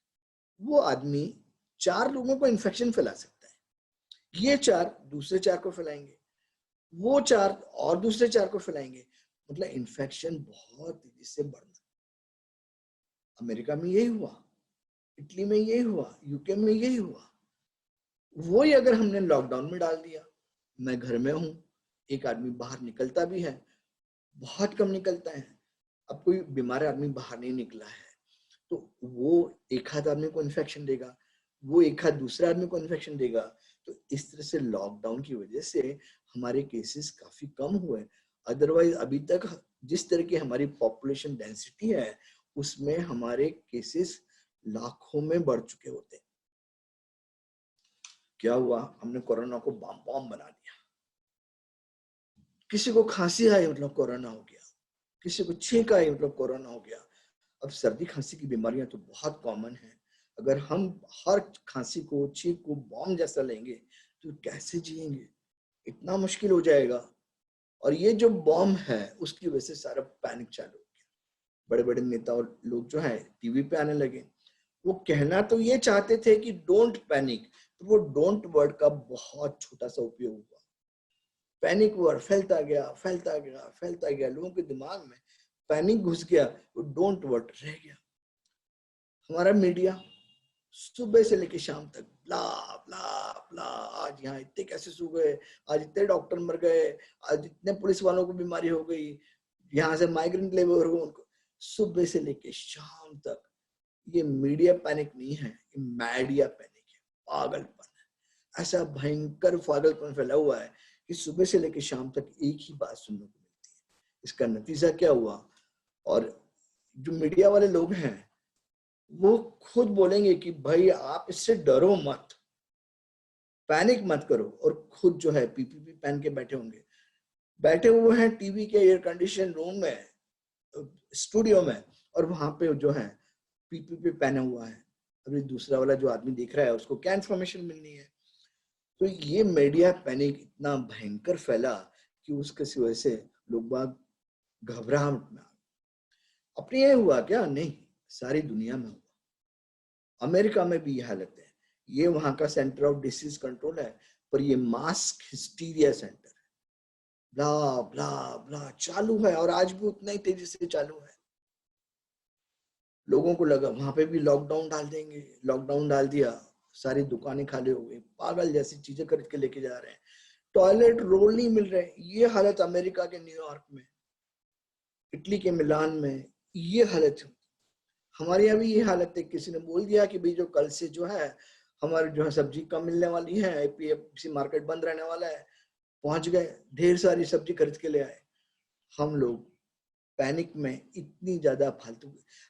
वो आदमी 4 लोगों को इन्फेक्शन फैला सकता है। ये 4 दूसरे 4 को फैलाएंगे, वो 4 और दूसरे 4 को फैलाएंगे। मतलब इन्फेक्शन बहुत तेजी से बढ़ना। अमेरिका में यही हुआ, इटली में यही हुआ, यूके में यही हुआ। वही अगर हमने लॉकडाउन में डाल दिया, मैं घर में हूं, एक आदमी बाहर निकलता भी है, बहुत कम निकलता है, अब कोई बीमार आदमी बाहर नहीं निकला है, तो वो एक हाथ आदमी को इन्फेक्शन देगा, वो एक हाथ दूसरे आदमी को इन्फेक्शन देगा। तो इस तरह से लॉकडाउन की वजह से हमारे केसेस काफी कम हुए। अदरवाइज अभी तक जिस तरह की हमारी पॉपुलेशन डेंसिटी है, उसमें हमारे केसेस लाखों में बढ़ चुके होते। क्या हुआ, हमने कोरोना को बम बम बना दिया। किसी को खांसी आई मतलब कोरोना हो गया, किसी को छींक आई मतलब कोरोना हो गया। अब सर्दी खांसी की बीमारियां तो बहुत कॉमन है। अगर हम हर खांसी को, छींक को बॉम्ब जैसा लेंगे तो कैसे जिएंगे? इतना मुश्किल हो जाएगा। और ये जो बॉम्ब है उसकी वजह से सारा पैनिक चालू हो गया। बड़े बड़े नेता और लोग जो है टीवी पे आने लगे। वो कहना तो ये चाहते थे कि डोंट पैनिक, तो वो डोंट वर्ड का बहुत छोटा सा उपयोग हुआ। पैनिक वर्ड फैलता गया, फैलता गया, फैलता गया, लोगों के दिमाग में पैनिक घुस गया, वो डोंट वर्ड रह गया। हमारा मीडिया सुबह से लेकर शाम तक ब्ला ब्ला ब्ला, आज यहाँ इतने केसेस हो गए, आज इतने डॉक्टर मर गए, आज इतने पुलिस वालों को बीमारी हो गई, यहाँ से माइग्रेंट लेबर हो उनको। सुबह से लेकर शाम तक ये मीडिया पैनिक नहीं है, ये मैडिया पैनिक है, पागलपन है। ऐसा भयंकर पागलपन फैला हुआ है कि सुबह से लेकर शाम तक एक ही बात सुनने को मिलती है। इसका नतीजा क्या हुआ? और जो मीडिया वाले लोग हैं वो खुद बोलेंगे कि भाई आप इससे डरो मत, पैनिक मत करो, और खुद जो है पीपीपी पहन के बैठे होंगे, बैठे हुए हैं टीवी के एयर कंडीशन रूम में, स्टूडियो में, और वहां पे जो है पीपीपी पहना हुआ है। अभी दूसरा वाला जो आदमी देख रहा है उसको क्या इन्फॉर्मेशन मिलनी है? तो ये मीडिया पैनिक इतना भयंकर फैला कि उसकी वजह से लोग बाग घबराहट में आ गए। अपने ये हुआ क्या? नहीं, सारी दुनिया में हुआ। अमेरिका में भी ये हालत है। ये वहां का सेंटर ऑफ डिसीज कंट्रोल है, पर ये मास्क हिस्टीरिया सेंटर है। ब्ला ब्ला ब्ला चालू है, और आज भी उतना ही तेजी से चालू है। लोगों को लगा वहां पे भी लॉकडाउन डाल देंगे, लॉकडाउन डाल दिया, सारी दुकानें खाली हो गई, पागल जैसी चीजें खरीद के लेके जा रहे हैं, टॉयलेट रोल नहीं मिल रहे। ये हालत अमेरिका के न्यूयॉर्क में, इटली के मिलान में ये हालत है। हमारे यहाँ भी ये हालत है। किसी ने बोल दिया कि भाई जो कल से जो है हमारे जो है सब्जी कम मिलने वाली है, एपीएमसी मार्केट बंद रहने वाला है। पहुंच गए, ढेर सारी सब्जी खरीद के ले आए। हम लोग पैनिक में इतनी ज्यादा फालतू।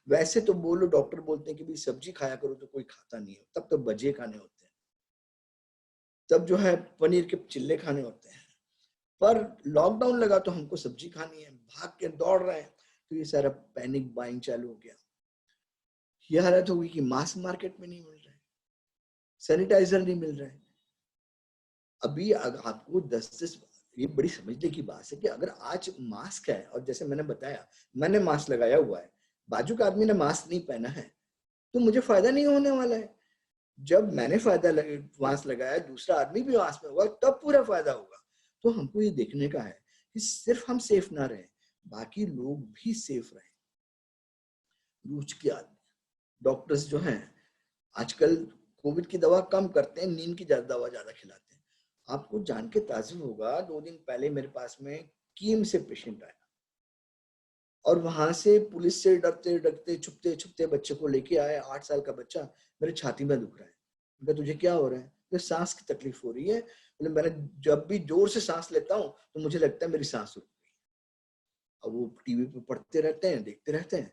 वैसे तो बोलो, डॉक्टर बोलते हैं कि भाई सब्जी खाया करो, तो कोई खाता नहीं है, तब तो भजिए खाने होते हैं, तब जो है पनीर के चिल्ले खाने होते हैं। पर लॉकडाउन लगा तो हमको सब्जी खानी है, भाग के दौड़ रहे हैं, तो ये सारा पैनिक बाइंग चालू हो गया। ये हालत होगी कि मास्क मार्केट में नहीं मिल रहा है, सैनिटाइजर नहीं मिल रहा है। अभी आपको 10 ये बड़ी समझने की बात है कि अगर आज मास्क है, और जैसे मैंने बताया, मैंने मास्क लगाया हुआ है, बाजू का आदमी ने मास्क नहीं पहना है, तो मुझे फायदा नहीं होने वाला है। जब मैंने मास्क लगाया, दूसरा आदमी भी मास्क में होगा, तब पूरा फायदा होगा। तो हमको ये देखने का है कि सिर्फ हम सेफ ना रहे, बाकी लोग भी सेफ रहे। रूच की आदमी, डॉक्टर्स जो हैं आजकल कोविड की दवा कम करते हैं, नींद की दवा ज्यादा खिलाते हैं। आपको जान के ताज्जुब होगा, 2 दिन पहले मेरे पास में कीम से पेशेंट आया, और वहां से पुलिस से डरते डरते छुपते छुपते बच्चे को लेके आए, 8 साल का बच्चा। मेरे छाती में दुख रहा है। बोला तुझे क्या हो रहा है? तो सांस की तकलीफ हो रही है। बोले मैंने जब भी जोर से सांस लेता हूँ तो मुझे लगता है मेरी सांस रुक गई। अब वो टीवी पे पढ़ते रहते हैं, देखते रहते हैं।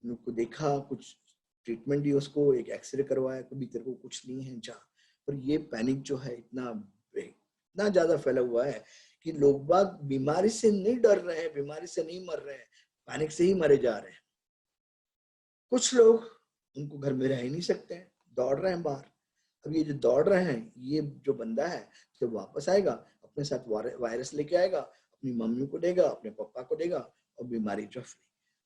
उनको देखा, कुछ ट्रीटमेंट दी उसको, एक एक्सरे करवाया, कभी तेरे को कुछ नहीं है जा। पर ये पैनिक जो है इतना ज्यादा फैला हुआ है कि लोग बाग बीमारी से नहीं डर रहे हैं, बीमारी से नहीं मर रहे हैं, पैनिक से ही मरे जा रहे हैं। कुछ लोग उनको घर में रह ही नहीं सकते हैं, दौड़ रहे हैं बाहर। अब ये जो दौड़ रहे हैं, ये जो बंदा है जब वापस आएगा अपने साथ वायरस लेके आएगा, अपनी मम्मी को देगा, अपने पापा को देगा, और बीमारी जो फ्री।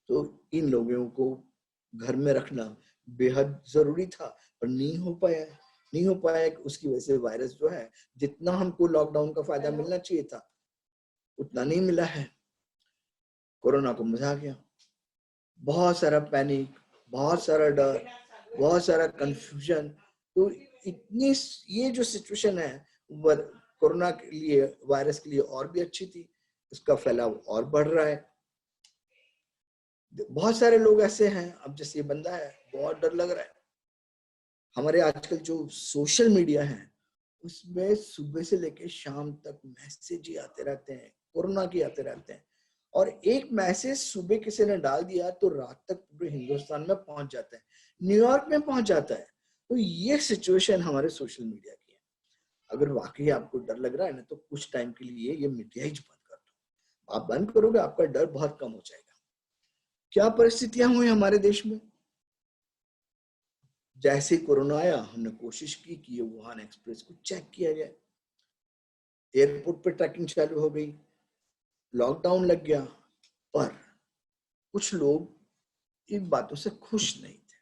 तो इन लोगों को घर में रखना बेहद जरूरी था, पर नहीं हो पाया। उसकी वजह से वायरस जो है, जितना हमको लॉकडाउन का फायदा मिलना चाहिए था उतना नहीं मिला है। कोरोना को मजा आ गया, बहुत सारा पैनिक, बहुत सारा डर, बहुत सारा कंफ्यूजन। तो इतनी ये जो सिचुएशन है कोरोना के लिए, वायरस के लिए और भी अच्छी थी, उसका फैलाव और बढ़ रहा है। बहुत सारे लोग ऐसे हैं, अब जैसे ये बंदा है, बहुत डर लग रहा है। हमारे आजकल जो सोशल मीडिया है उसमें सुबह से लेकर शाम तक मैसेज ही आते रहते हैं, कोरोना के आते रहते हैं। और एक मैसेज सुबह किसी ने डाल दिया तो रात तक पूरे हिंदुस्तान में पहुंच जाता है, न्यूयॉर्क में पहुंच जाता है। तो ये सिचुएशन हमारे सोशल मीडिया की है। अगर वाकई आपको डर लग रहा है ना, तो कुछ टाइम के लिए ये मीडिया ही बंद कर दो। आप बंद करोगे, आपका डर बहुत कम हो जाएगा। क्या परिस्थितियां हुई हमारे देश में। जैसे ही कोरोना आया, हमने कोशिश की कि ये वुहान एक्सप्रेस को चेक किया जाए। एयरपोर्ट पर ट्रैकिंग चालू हो गई, लॉकडाउन लग गया। पर कुछ लोग इन बातों से खुश नहीं थे।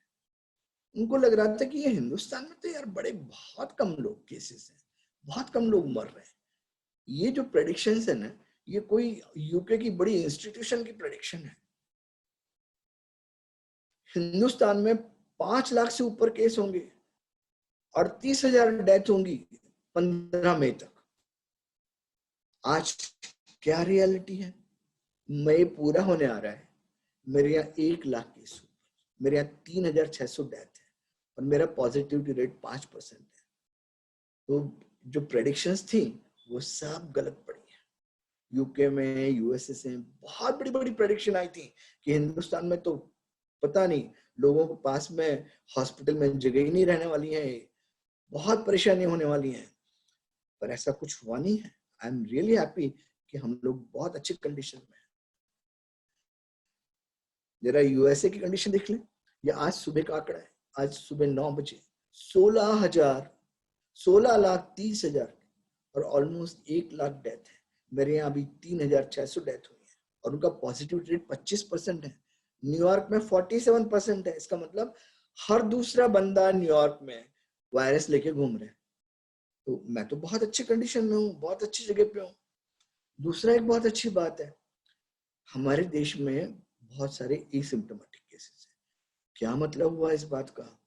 उनको लग रहा था कि ये हिंदुस्तान में तो यार बहुत कम लोग केसेस हैं, बहुत कम लोग मर रहे हैं। ये जो प्रेडिक्शंस है ना, ये कोई यूके की बड़ी इंस्टीट्यूशन की प्रेडिक्शन है। हिंदुस्तान में 5 लाख से ऊपर केस होंगे, 38,000 डेथ होंगी 15 मई तक। आज क्या रियलिटी है? मई पूरा होने आ रहा है, मेरे यहाँ 1 लाख केस, मेरे यहाँ 3,600 डेथ है, और मेरा पॉजिटिविटी रेट 5% है। तो जो प्रेडिक्शंस थी वो सब गलत पड़ी है। यूके में, यूएसए से बहुत बड़ी बड़ी प्रेडिक्शन आई थी कि हिंदुस्तान में तो पता नहीं, लोगों के पास में हॉस्पिटल में जगह ही नहीं रहने वाली है, बहुत परेशानी होने वाली है। पर ऐसा कुछ हुआ नहीं है। आई एम रियली हैप्पी कि हम लोग बहुत अच्छी कंडीशन में हैं। जरा यूएसए की कंडीशन देख लें। ये आज सुबह का आंकड़ा है, आज सुबह 9 बजे 16,30,000 और ऑलमोस्ट 1 लाख डेथ है। मेरे यहाँ अभी 3,600 डेथ हुई है, और उनका पॉजिटिविटी रेट 25% है। न्यूयॉर्क में 47% है। इसका मतलब हर दूसरा बंदा न्यूयॉर्क में वायरस लेके घूम रहे हैं। तो मैं तो बहुत अच्छी कंडीशन में हूँ, बहुत अच्छी जगह पे हूँ। दूसरा एक बहुत अच्छी बात है, हमारे देश में बहुत सारे एसिम्प्टोमेटिक केसेस हैं। क्या मतलब हुआ इस बात का?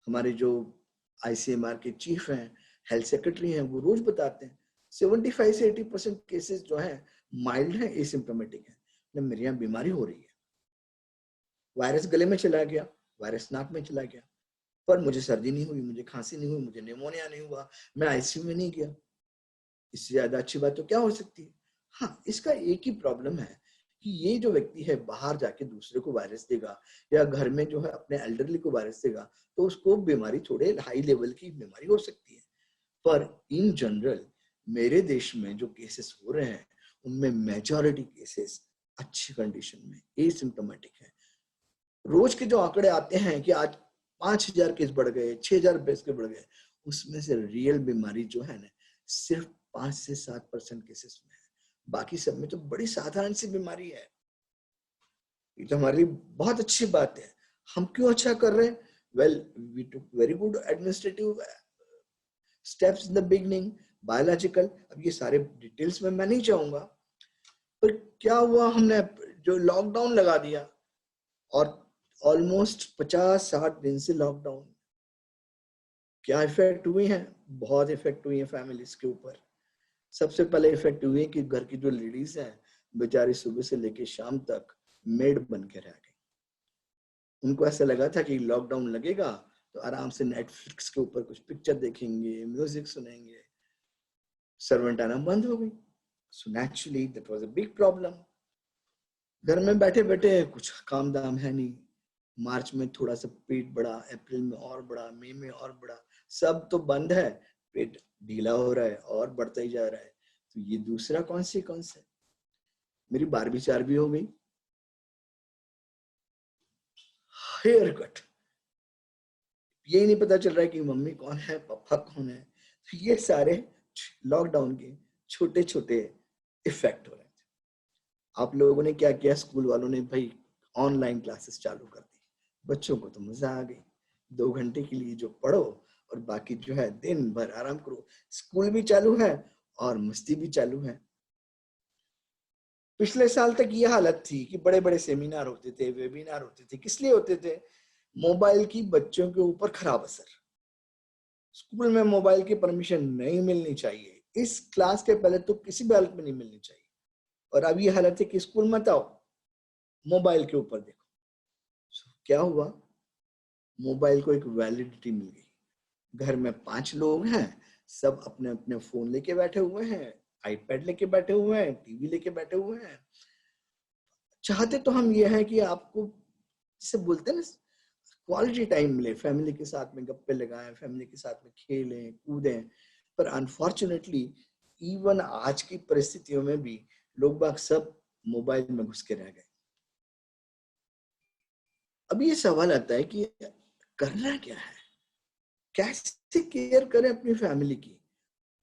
हमारे जो आईसीएमआर के चीफ हैं, हेल्थ सेक्रेटरी हैं, वो रोज बताते हैं 75 से 80% केसेस जो हैं माइल्ड हैं, एसिम्प्टोमेटिक हैं। मेरे यहाँ बीमारी हो रही है, वायरस गले में चला गया, वायरस नाक में चला गया, पर मुझे सर्दी नहीं हुई, मुझे खांसी नहीं हुई, मुझे निमोनिया नहीं हुआ, मैं आईसीयू में नहीं गया। इससे ज्यादा अच्छी बात तो क्या हो सकती है? हाँ, इसका एक ही प्रॉब्लम है कि ये जो व्यक्ति है बाहर जाके दूसरे को वायरस देगा या घर में जो है अपने एल्डरली को वायरस देगा, तो उसको बीमारी थोड़े हाई लेवल की बीमारी हो सकती है। पर इन जनरल मेरे देश में जो केसेस हो रहे हैं उनमें मेजॉरिटी केसेस अच्छी कंडीशन में एसिम्प्टोमेटिक है। रोज के जो आंकड़े आते हैं कि आज 5,000 केस बढ़ गए, 6,000 केस बढ़ गए, उसमें से रियल बीमारी जो है ना सिर्फ 5 से 7% केसेस में है। बाकी सब में तो बड़ी साधारण सी बीमारी है। ये तो हमारे लिए बहुत अच्छी बात है। हम क्यों अच्छा कर रहे हैं? Well, we took very good administrative steps in the beginning, biological. अब ये सारे डिटेल्स में मैं नहीं जाऊंगा, पर क्या हुआ, हमने जो लॉकडाउन लगा दिया और ऑलमोस्ट 50-60 दिन से लॉकडाउन, क्या इफेक्ट हुई है? बहुत इफेक्ट हुई है फैमिलीज के ऊपर। सबसे पहले इफेक्ट हुई है कि घर की जो लेडीज हैं बेचारी सुबह से लेके शाम तक मेड बन के रह गई। उनको ऐसा लगा था कि लॉकडाउन लगेगा तो आराम से नेटफ्लिक्स के ऊपर कुछ पिक्चर देखेंगे, म्यूजिक सुनेंगे। सर्वेंट आना बंद हो गई। So naturally that was a big problem. घर में बैठे बैठे कुछ काम दाम है नहीं। मार्च में थोड़ा सा पेट बढ़ा, अप्रैल में और बढ़ा, मई में और बढ़ा। सब तो बंद है, पेट ढीला हो रहा है और बढ़ता ही जा रहा है। तो ये दूसरा कॉन्सिक्वेंस है। मेरी 12वीं 4वीं हो गई। हेयर कट, यही नहीं पता चल रहा है कि मम्मी कौन है, पापा कौन है। तो ये सारे लॉकडाउन के छोटे छोटे इफेक्ट हो रहे थे। आप लोगों ने क्या किया? स्कूल वालों ने भाई ऑनलाइन क्लासेस चालू कर दी। बच्चों को तो मजा आ गई। 2 घंटे के लिए जो पढ़ो और बाकी जो है दिन भर आराम करो। स्कूल भी चालू है और मस्ती भी चालू है। पिछले साल तक ये हालत थी कि बड़े बड़े सेमिनार होते थे, वेबिनार होते थे। किस लिए होते थे? मोबाइल की बच्चों के ऊपर खराब असर। स्कूल में मोबाइल की परमिशन नहीं मिलनी चाहिए। इस क्लास के पहले तो किसी भी हालत में नहीं मिलनी चाहिए। और अब ये हालत है कि स्कूल मत आओ, मोबाइल के ऊपर देखो। क्या हुआ? मोबाइल को एक वैलिडिटी मिल गई। घर में 5 लोग हैं, सब अपने अपने फोन लेके बैठे हुए हैं, आईपैड लेके बैठे हुए हैं, टीवी लेके बैठे हुए हैं। चाहते तो हम ये है कि आपको, जिसे बोलते हैं ना, क्वालिटी टाइम मिले, फैमिली के साथ में गप्पे लगाएं, फैमिली के साथ में खेलें कूदें। पर अनफॉर्चुनेटली इवन आज की परिस्थितियों में भी लोग बाग सब मोबाइल में घुस के रह गए। अब ये सवाल आता है कि करना क्या है, कैसे केयर करें अपनी फैमिली की।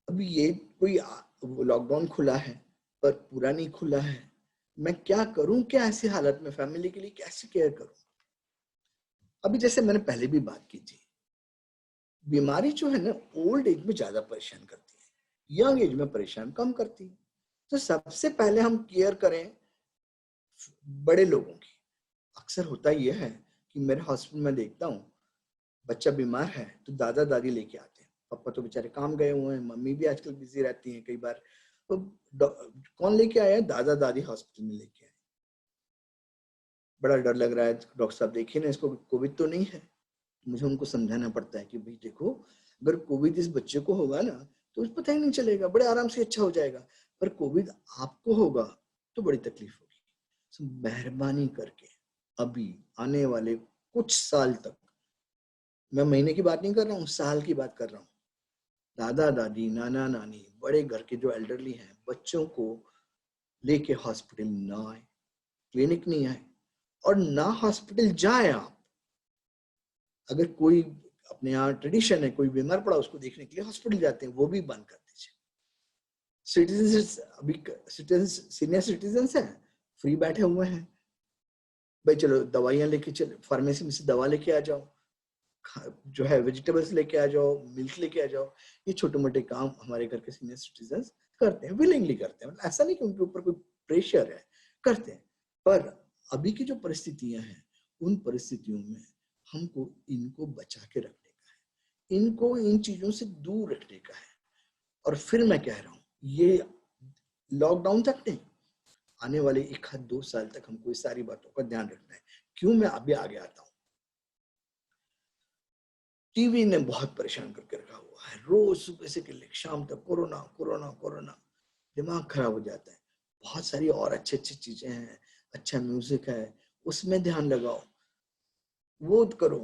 अभी ये कोई लॉकडाउन खुला है पर पूरा नहीं खुला है। मैं क्या करूं, क्या ऐसी हालत में फैमिली के लिए कैसे केयर करूं? अभी जैसे मैंने पहले भी बात की थी, बीमारी जो है ना ओल्ड एज में ज्यादा परेशान करती है, यंग एज में परेशान कम करती है। तो सबसे पहले हम केयर करें बड़े लोगों की। अक्सर होता यह है कि मेरे हॉस्पिटल में देखता हूँ बच्चा बीमार है तो दादा दादी लेके आते हैं। पापा तो बेचारे काम गए हुए हैं, मम्मी भी आजकल बिजी रहती हैं कई बार। तो कौन लेके आया? दादा दादी हॉस्पिटल में लेके आए। बड़ा डर लग रहा है, डॉक्टर साहब देखिए ना, इसको कोविड तो नहीं है। मुझे उनको समझाना पड़ता है कि भाई देखो, अगर कोविड इस बच्चे को होगा ना तो पता ही नहीं चलेगा, बड़े आराम से अच्छा हो जाएगा। पर कोविड आपको होगा तो बड़ी तकलीफ होगी। तो मेहरबानी करके अभी आने वाले कुछ साल तक, मैं महीने की बात नहीं कर रहा हूँ, साल की बात कर रहा हूँ, दादा दादी, नाना नानी, बड़े घर के जो एल्डरली हैं, बच्चों को लेके हॉस्पिटल ना आए, क्लिनिक नहीं आए, और ना हॉस्पिटल जाए आप। अगर कोई अपने यहाँ ट्रेडिशन है, कोई बीमार पड़ा उसको देखने के लिए हॉस्पिटल जाते हैं, वो भी बंद कर दीजिए। सिटीजन, अभी सिटीजन, सीनियर सिटीजन हैं, फ्री बैठे हुए हैं, भाई चलो दवाइयाँ लेके चलो, फार्मेसी में से दवा लेके आ जाओ, जो है वेजिटेबल्स लेके आ जाओ, मिल्क लेके आ जाओ। ये छोटे मोटे काम हमारे घर के सीनियर सिटीजन करते हैं, विलिंगली करते हैं। मतलब ऐसा नहीं कि उनके ऊपर कोई प्रेशर है, करते हैं। पर अभी की जो परिस्थितियां हैं, उन परिस्थितियों में हमको इनको बचा के रखने का है, इनको इन चीजों से दूर रखने का है। और फिर मैं कह रहा हूँ, ये लॉकडाउन तक नहीं, आने वाले 1-2 साल तक हमको इस सारी बातों का ध्यान रखना है। क्यों? मैं अभी आगे आता हूँ। टीवी ने बहुत परेशान करके रखा हुआ है। रोज सुबह से लेकर शाम तक कोरोना कोरोना कोरोना, दिमाग खराब हो जाता है। बहुत सारी और अच्छी अच्छी चीजें हैं, अच्छा म्यूजिक है, उसमें ध्यान लगाओ, वो करो,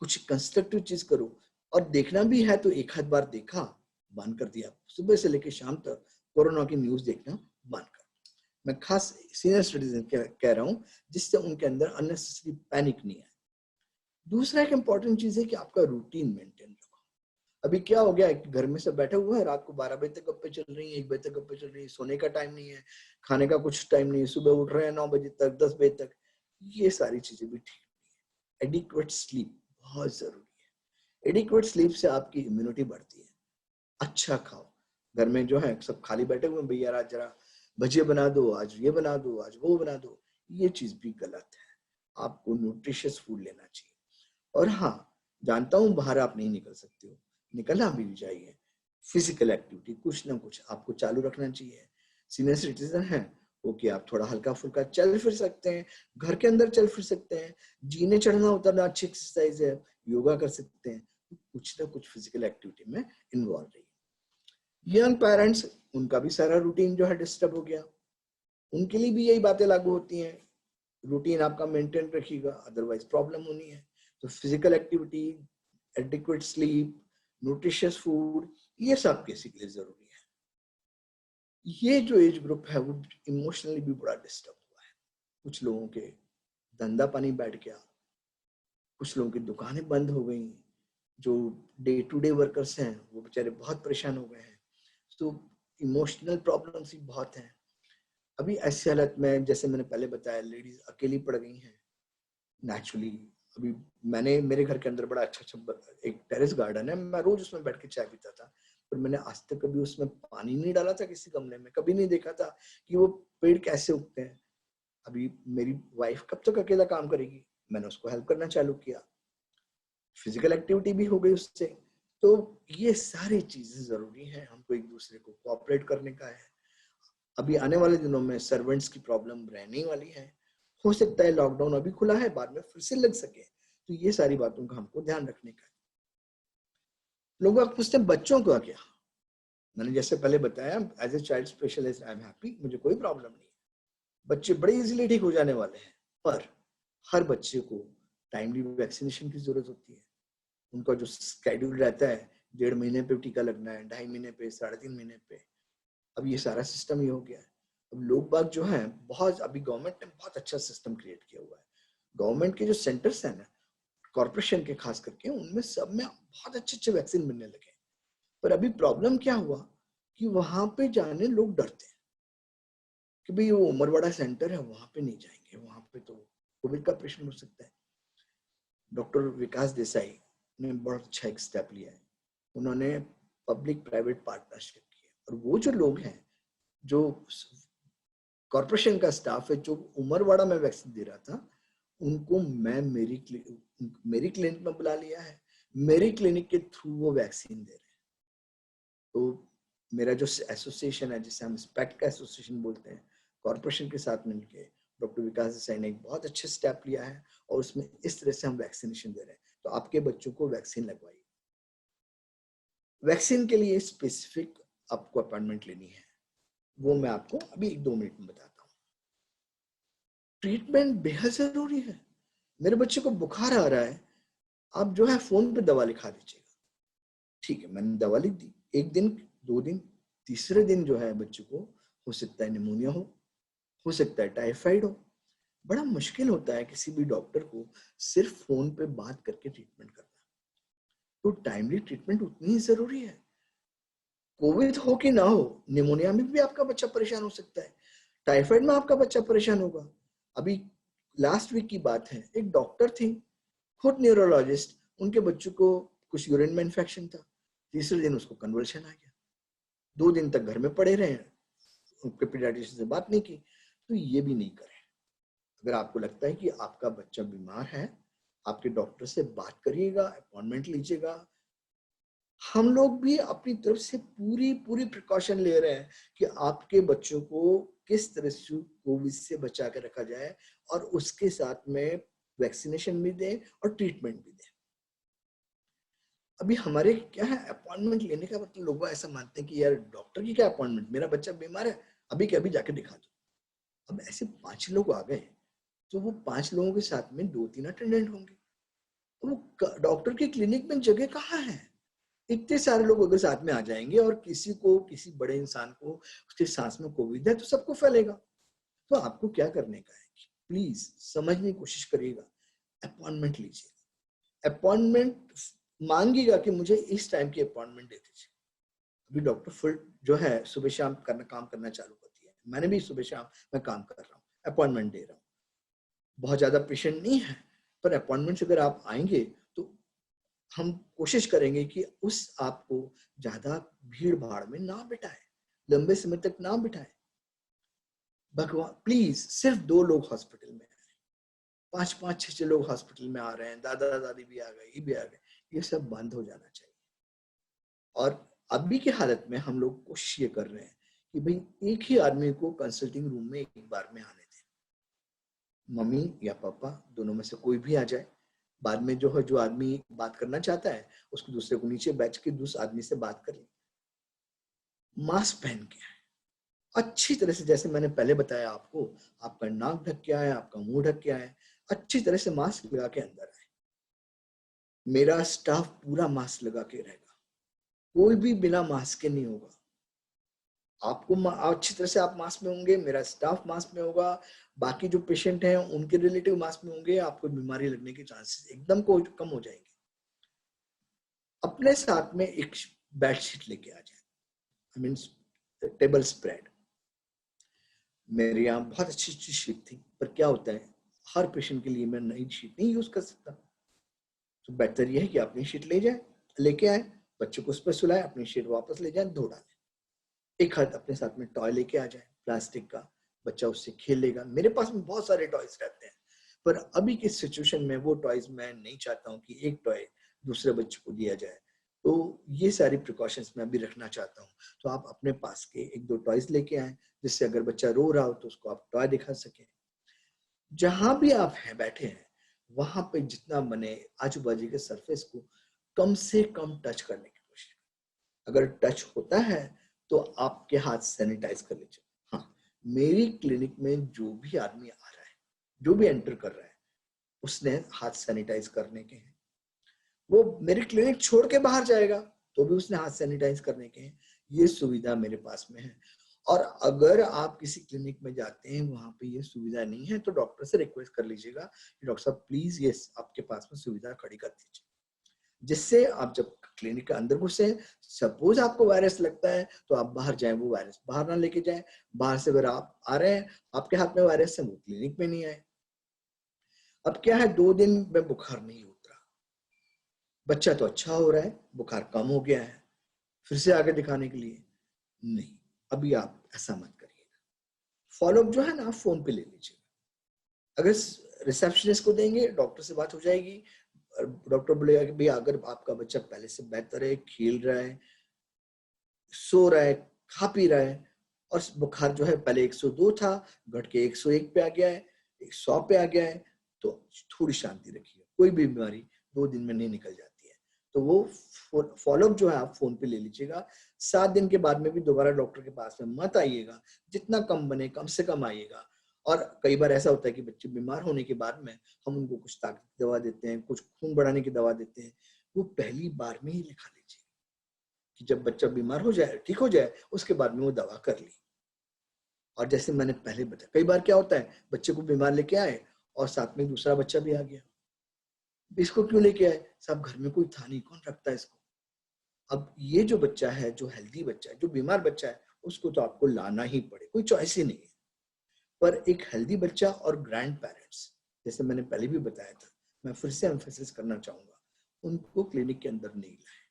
कुछ कंस्ट्रक्टिव चीज करो। और देखना भी है तो एक आध बार देखा, बंद कर दिया। सुबह से लेकर शाम तक कोरोना की न्यूज देखना बंद कर। मैं खास सीनियर सिटीजन कह रहा हूँ, जिससे उनके अंदर अननेसेसरी पैनिक नहीं है। दूसरा एक इंपॉर्टेंट चीज है कि आपका रूटीन मेंटेन रखो। अभी क्या हो गया है कि घर में सब बैठे हुए हैं, रात को 12 बजे तक गप्पे चल रही है, 1 बजे तक गप्पे चल रही है, सोने का टाइम नहीं है, खाने का कुछ टाइम नहीं है, सुबह उठ रहे हैं 9 बजे तक, 10 बजे तक। ये सारी चीजें भी ठीक नहीं है। एडिक्वेट स्लीप बहुत जरूरी है। एडिक्वेट स्लीप से आपकी इम्यूनिटी बढ़ती है। अच्छा खाओ। घर में जो है सब खाली बैठे हुए हैं, भैया आज जरा भजिया बना दो, आज ये बना दो, आज वो बना दो, ये चीज भी गलत है। आपको न्यूट्रिशियस फूड लेना चाहिए। और हाँ, जानता हूं बाहर आप नहीं निकल सकते हो, निकलना भी चाहिए। फिजिकल एक्टिविटी कुछ ना कुछ आपको चालू रखना चाहिए। सीनियर सिटीजन है, ओके, आप थोड़ा हल्का फुल्का चल फिर सकते हैं, घर के अंदर चल फिर सकते हैं, जीने चढ़ना उतरना अच्छी एक्सरसाइज है, योगा कर सकते हैं। कुछ ना कुछ फिजिकल एक्टिविटी में इन्वॉल्व रहिए। यंग पेरेंट्स, उनका भी सारा रूटीन जो है डिस्टर्ब हो गया, उनके लिए भी यही बातें लागू होती हैं। रूटीन आपका मेंटेन रखिएगा, अदरवाइज प्रॉब्लम होनी है। तो physical activity, adequate sleep, nutritious food, ये सब किसी के लिए जरूरी है। ये जो एज ग्रुप है वो इमोशनली भी बड़ा डिस्टर्ब हुआ है। कुछ लोगों के धंधा पानी बैठ गया, कुछ लोगों की दुकानें बंद हो गई, जो डे टू डे वर्कर्स हैं वो बेचारे बहुत परेशान हो गए हैं। तो इमोशनल प्रॉब्लम्स भी बहुत हैं। अभी ऐसी हालत में, जैसे मैंने पहले बताया, लेडीज अकेली पड़ गई हैं नेचुरली। अभी मैंने मेरे घर के अंदर बड़ा अच्छा एक टेरेस गार्डन है, मैं रोज उसमें बैठ के चाय पीता था, पर मैंने आज तक कभी उसमें पानी नहीं डाला था किसी गमले में, कभी नहीं देखा था कि वो पेड़ कैसे उगते हैं। अभी मेरी वाइफ कब तक अकेला काम करेगी, मैंने उसको हेल्प करना चालू किया, फिजिकल एक्टिविटी भी हो गई उससे। तो ये सारी चीजें जरूरी है, हमको एक दूसरे को कोऑपरेट करने का है। अभी आने वाले दिनों में सर्वेंट्स की प्रॉब्लम रहने वाली है। हो सकता है लॉकडाउन अभी खुला है, बाद में फिर से लग सके। तो ये सारी बातों का हमको ध्यान रखने का है। लोग आप पूछते हैं बच्चों का क्या, मैंने जैसे पहले बताया, as a child specialist I am happy, मुझे कोई प्रॉब्लम नहीं है। बच्चे बड़े इजीली ठीक हो जाने वाले हैं, पर हर बच्चे को टाइमली वैक्सीनेशन की जरूरत होती है। उनका जो स्केड्यूल रहता है, 1.5 महीने पे टीका लगना है, 2.5 महीने पे, 3.5 महीने पे, अब ये सारा सिस्टम ही हो गया है। अब लोग बाग जो है बहुत, अभी गवर्नमेंट ने बहुत अच्छा सिस्टम क्रिएट किया हुआ है। गवर्नमेंट के जो सेंटर्स हैं ना, कॉर्पोरेशन के खास करके, उनमें सब में बहुत अच्छे अच्छे वैक्सीन मिलने लगे। पर अभी प्रॉब्लम क्या हुआ कि वहां पे जाने लोग डरते हैं कि भाई वो उमरवाड़ा सेंटर है, वहां पे नहीं जाएंगे, वहां पे तो कोविड का पेशेंट हो सकता है। डॉक्टर विकास देसाई ने बहुत अच्छा एक स्टेप लिया है। उन्होंने पब्लिक प्राइवेट पार्टनरशिप की है, और वो जो लोग हैं, जो कॉर्पोरेशन का स्टाफ है, जो उमरवाड़ा में वैक्सीन दे रहा था, उनको मैं मेरी क्लिनिक में बुला लिया है, मेरी क्लिनिक के थ्रू वो वैक्सीन दे रहे हैं। तो मेरा जो एसोसिएशन है, जिसे हम स्पेक्ट का एसोसिएशन बोलते हैं, कॉर्पोरेशन के साथ मिलकर डॉक्टर विकास देसाई ने एक बहुत अच्छे स्टेप लिया है, और उसमें इस तरह से हम वैक्सीनेशन दे रहे हैं। तो आपके बच्चों को वैक्सीन लगवाइए। वैक्सीन के लिए स्पेसिफिक आपको अपॉइंटमेंट लेनी है, वो मैं आपको अभी 1-2 मिनट में बताता हूँ। ट्रीटमेंट बेहद जरूरी है। मेरे बच्चे को बुखार आ रहा है, आप जो है फोन पे दवा लिखा दीजिएगा, ठीक है, मैंने दवा लिख दी। 1 दिन, 2 दिन, तीसरे दिन जो है बच्चे को हो सकता है निमोनिया हो सकता है टाइफाइड हो। बड़ा मुश्किल होता है किसी भी डॉक्टर को सिर्फ फोन पे बात करके ट्रीटमेंट करना। तो टाइमली ट्रीटमेंट उतनी ही जरूरी है। कोविड हो कि ना हो, निमोनिया में भी आपका बच्चा परेशान हो सकता है, टाइफाइड में आपका बच्चा परेशान होगा। अभी लास्ट वीक की बात है, एक डॉक्टर थी, खुद न्यूरोलॉजिस्ट, उनके बच्चों को कुछ यूरिन में इन्फेक्शन था, तीसरे दिन उसको कन्वर्शन आ गया, 2 दिन तक घर में पड़े रहे, उनके पीडियाट्रिशियन से बात नहीं की। तो ये भी नहीं करें। अगर आपको लगता है कि आपका बच्चा बीमार है, आपके डॉक्टर से बात करिएगा, अपॉइंटमेंट लीजिएगा। हम लोग भी अपनी तरफ से पूरी पूरी प्रिकॉशन ले रहे हैं कि आपके बच्चों को किस तरह से कोविड से बचा के रखा जाए, और उसके साथ में वैक्सीनेशन भी दें और ट्रीटमेंट भी दें। अभी हमारे क्या है, अपॉइंटमेंट लेने का मतलब लोग ऐसा मानते हैं कि यार डॉक्टर की क्या अपॉइंटमेंट, मेरा बच्चा बीमार है, अभी के अभी जाके दिखा दो। अब ऐसे 5 लोग आ गए तो वो 5 लोगों के साथ में 2-3 अटेंडेंट होंगे, तो वो डॉक्टर के क्लिनिक में जगह कहाँ है? इतने सारे लोग अगर साथ में आ जाएंगे और किसी बड़े इंसान को उसके सांस में कोविड है तो सबको फैलेगा। तो आपको क्या करने का है कि प्लीज समझने की कोशिश करिएगा, अपॉइंटमेंट लीजिए। अपॉइंटमेंट मांगिएगा कि मुझे इस टाइम की अपॉइंटमेंट दे दीजिए। अभी डॉक्टर फुल जो है सुबह शाम काम करना चालू करती है, मैंने भी सुबह शाम मैं काम कर रहा हूँ, अपॉइंटमेंट दे रहा हूँ। बहुत ज्यादा पेशेंट नहीं है, पर अपॉइंटमेंट से अगर आप आएंगे तो हम कोशिश करेंगे कि उस आपको ज्यादा भीड़ भाड़ में ना बिठाए, लंबे समय तक ना बिठाए। भगवान प्लीज, सिर्फ 2 लोग हॉस्पिटल में, 5-5, 6-6 लोग हॉस्पिटल में आ रहे हैं, दादा दादी भी आ गए, ये भी आ गए, ये सब बंद हो जाना चाहिए। और अभी की हालत में हम लोग कोशिश ये कर रहे हैं कि भाई एक ही आदमी को कंसल्टिंग रूम में एक बार में आने दें, मम्मी या पापा दोनों में से कोई भी आ जाए। बाद में जो आदमी बात करना चाहता है उसको दूसरे को नीचे बैठ के दूसरे आदमी से बात कर ले। मास्क पहन के अच्छी तरह से, जैसे मैंने पहले बताया आपको, आपका नाक ढक के आए, आपका मुंह ढक के आए, अच्छी तरह से मास्क लगा के अंदर आए। मेरा स्टाफ पूरा मास्क लगा के रहेगा, कोई भी बिना मास्क के नहीं होगा। आपको अच्छी तरह से आप मास्क में होंगे, मेरा स्टाफ मास्क में होगा, बाकी जो पेशेंट हैं उनके रिलेटिव मास्क में होंगे, आपको बीमारी लगने के चांसेस एकदम कम हो जाएंगे। अपने साथ में एक बेडशीट लेके आ जाए, आई मीन टेबल स्प्रेड। मेरे यहाँ बहुत अच्छी अच्छी शीट थी, पर क्या होता है हर पेशेंट के लिए मैं नई शीट नहीं यूज कर सकता, तो बेहतर यह है कि अपनी शीट लेके आए, बच्चे को उस पर सुलाए, अपनी शीट वापस ले जाए, धो डालें। एक हाथ अपने साथ में टॉय लेके आ जाए प्लास्टिक का, बच्चा उससे खेलेगा। मेरे पास में बहुत सारे टॉयज रहते हैं, पर अभी की सिचुएशन में वो टॉयज मैं नहीं चाहता हूँ कि एक टॉय दूसरे बच्चे को दिया जाए, तो ये सारी प्रिकॉशंस मैं अभी रखना चाहता हूँ। तो आप अपने पास के 1-2 टॉयज लेके आए, जिससे अगर बच्चा रो रहा हो तो उसको आप टॉय दिखा सकें। जहां भी आप हैं बैठे हैं वहां पे जितना बने आजू बाजू के सरफेस को कम से कम टच करने की कोशिश। अगर टच होता है तो आपके हाथ सैनिटाइज कर लीजिए। हाँ, मेरी क्लिनिक में जो भी आदमी आ रहा है, जो भी एंटर कर रहा है, उसने हाथ सैनिटाइज करने के हैं। वो मेरी क्लिनिक छोड़ के बाहर जाएगा तो भी उसने हाथ सैनिटाइज करने के हैं। ये सुविधा मेरे पास में है। और अगर आप किसी क्लिनिक में जाते हैं वहां पे ये सुविधा नहीं है तो डॉक्टर से रिक्वेस्ट कर लीजिएगा कि डॉक्टर साहब प्लीज ये आपके पास में सुविधा खड़ी कर दीजिए, जिससे आप जब क्लिनिक के अंदर घुसे, सपोज आपको वायरस लगता है तो आप बाहर जाएं, वो वायरस बाहर ना लेके जाएं। बाहर से अगर आप आ रहे हैं आपके हाथ में वायरस है, वो क्लिनिक में नहीं आए। अब क्या है, 2 दिन में बुखार नहीं उतरा, बच्चा तो अच्छा हो रहा है, बुखार कम हो गया है, फिर से आगे दिखाने के लिए नहीं। अभी आप ऐसा मत करिएगा। फॉलोअप जो है ना आप फोन पे ले लीजिएगा। अगर रिसेप्शनिस्ट को देंगे, डॉक्टर से बात हो जाएगी, डॉक्टर बोलेगा कि भैया अगर आपका बच्चा पहले से बेहतर है, खेल रहा है, सो रहा है, खा पी रहा है, और बुखार जो है पहले 102 था, घट के 101 पे आ गया है, 100 पे आ गया है, तो थोड़ी शांति रखिए। कोई भी बीमारी 2 दिन में नहीं निकल जाती है। तो वो फॉलोअप जो है आप फोन पे ले लीजिएगा। 7 दिन के बाद में भी दोबारा डॉक्टर के पास में मत आइएगा, जितना कम बने कम से कम आइएगा। और कई बार ऐसा होता है कि बच्चे बीमार होने के बाद में हम उनको कुछ ताकत की दवा देते हैं, कुछ खून बढ़ाने की दवा देते हैं, वो पहली बार में ही लिखा लीजिए कि जब बच्चा बीमार हो जाए, ठीक हो जाए, उसके बाद में वो दवा कर ली। और जैसे मैंने पहले बताया, कई बार क्या होता है बच्चे को बीमार लेके आए और साथ में दूसरा बच्चा भी आ गया, इसको क्यों लेके आए साहब, घर में कोई था नहीं, कौन रखता है इसको। अब ये जो बच्चा है, जो हेल्दी बच्चा है, जो बीमार बच्चा है, उसको तो आपको लाना ही पड़े, कोई चॉइस ही नहीं है। पर एक हेल्दी बच्चा और ग्रैंड पेरेंट्स, जैसे मैंने पहले भी बताया था, मैं फिर से एम्फेसिस करना चाहूंगा, उनको क्लिनिक के अंदर नहीं लाए।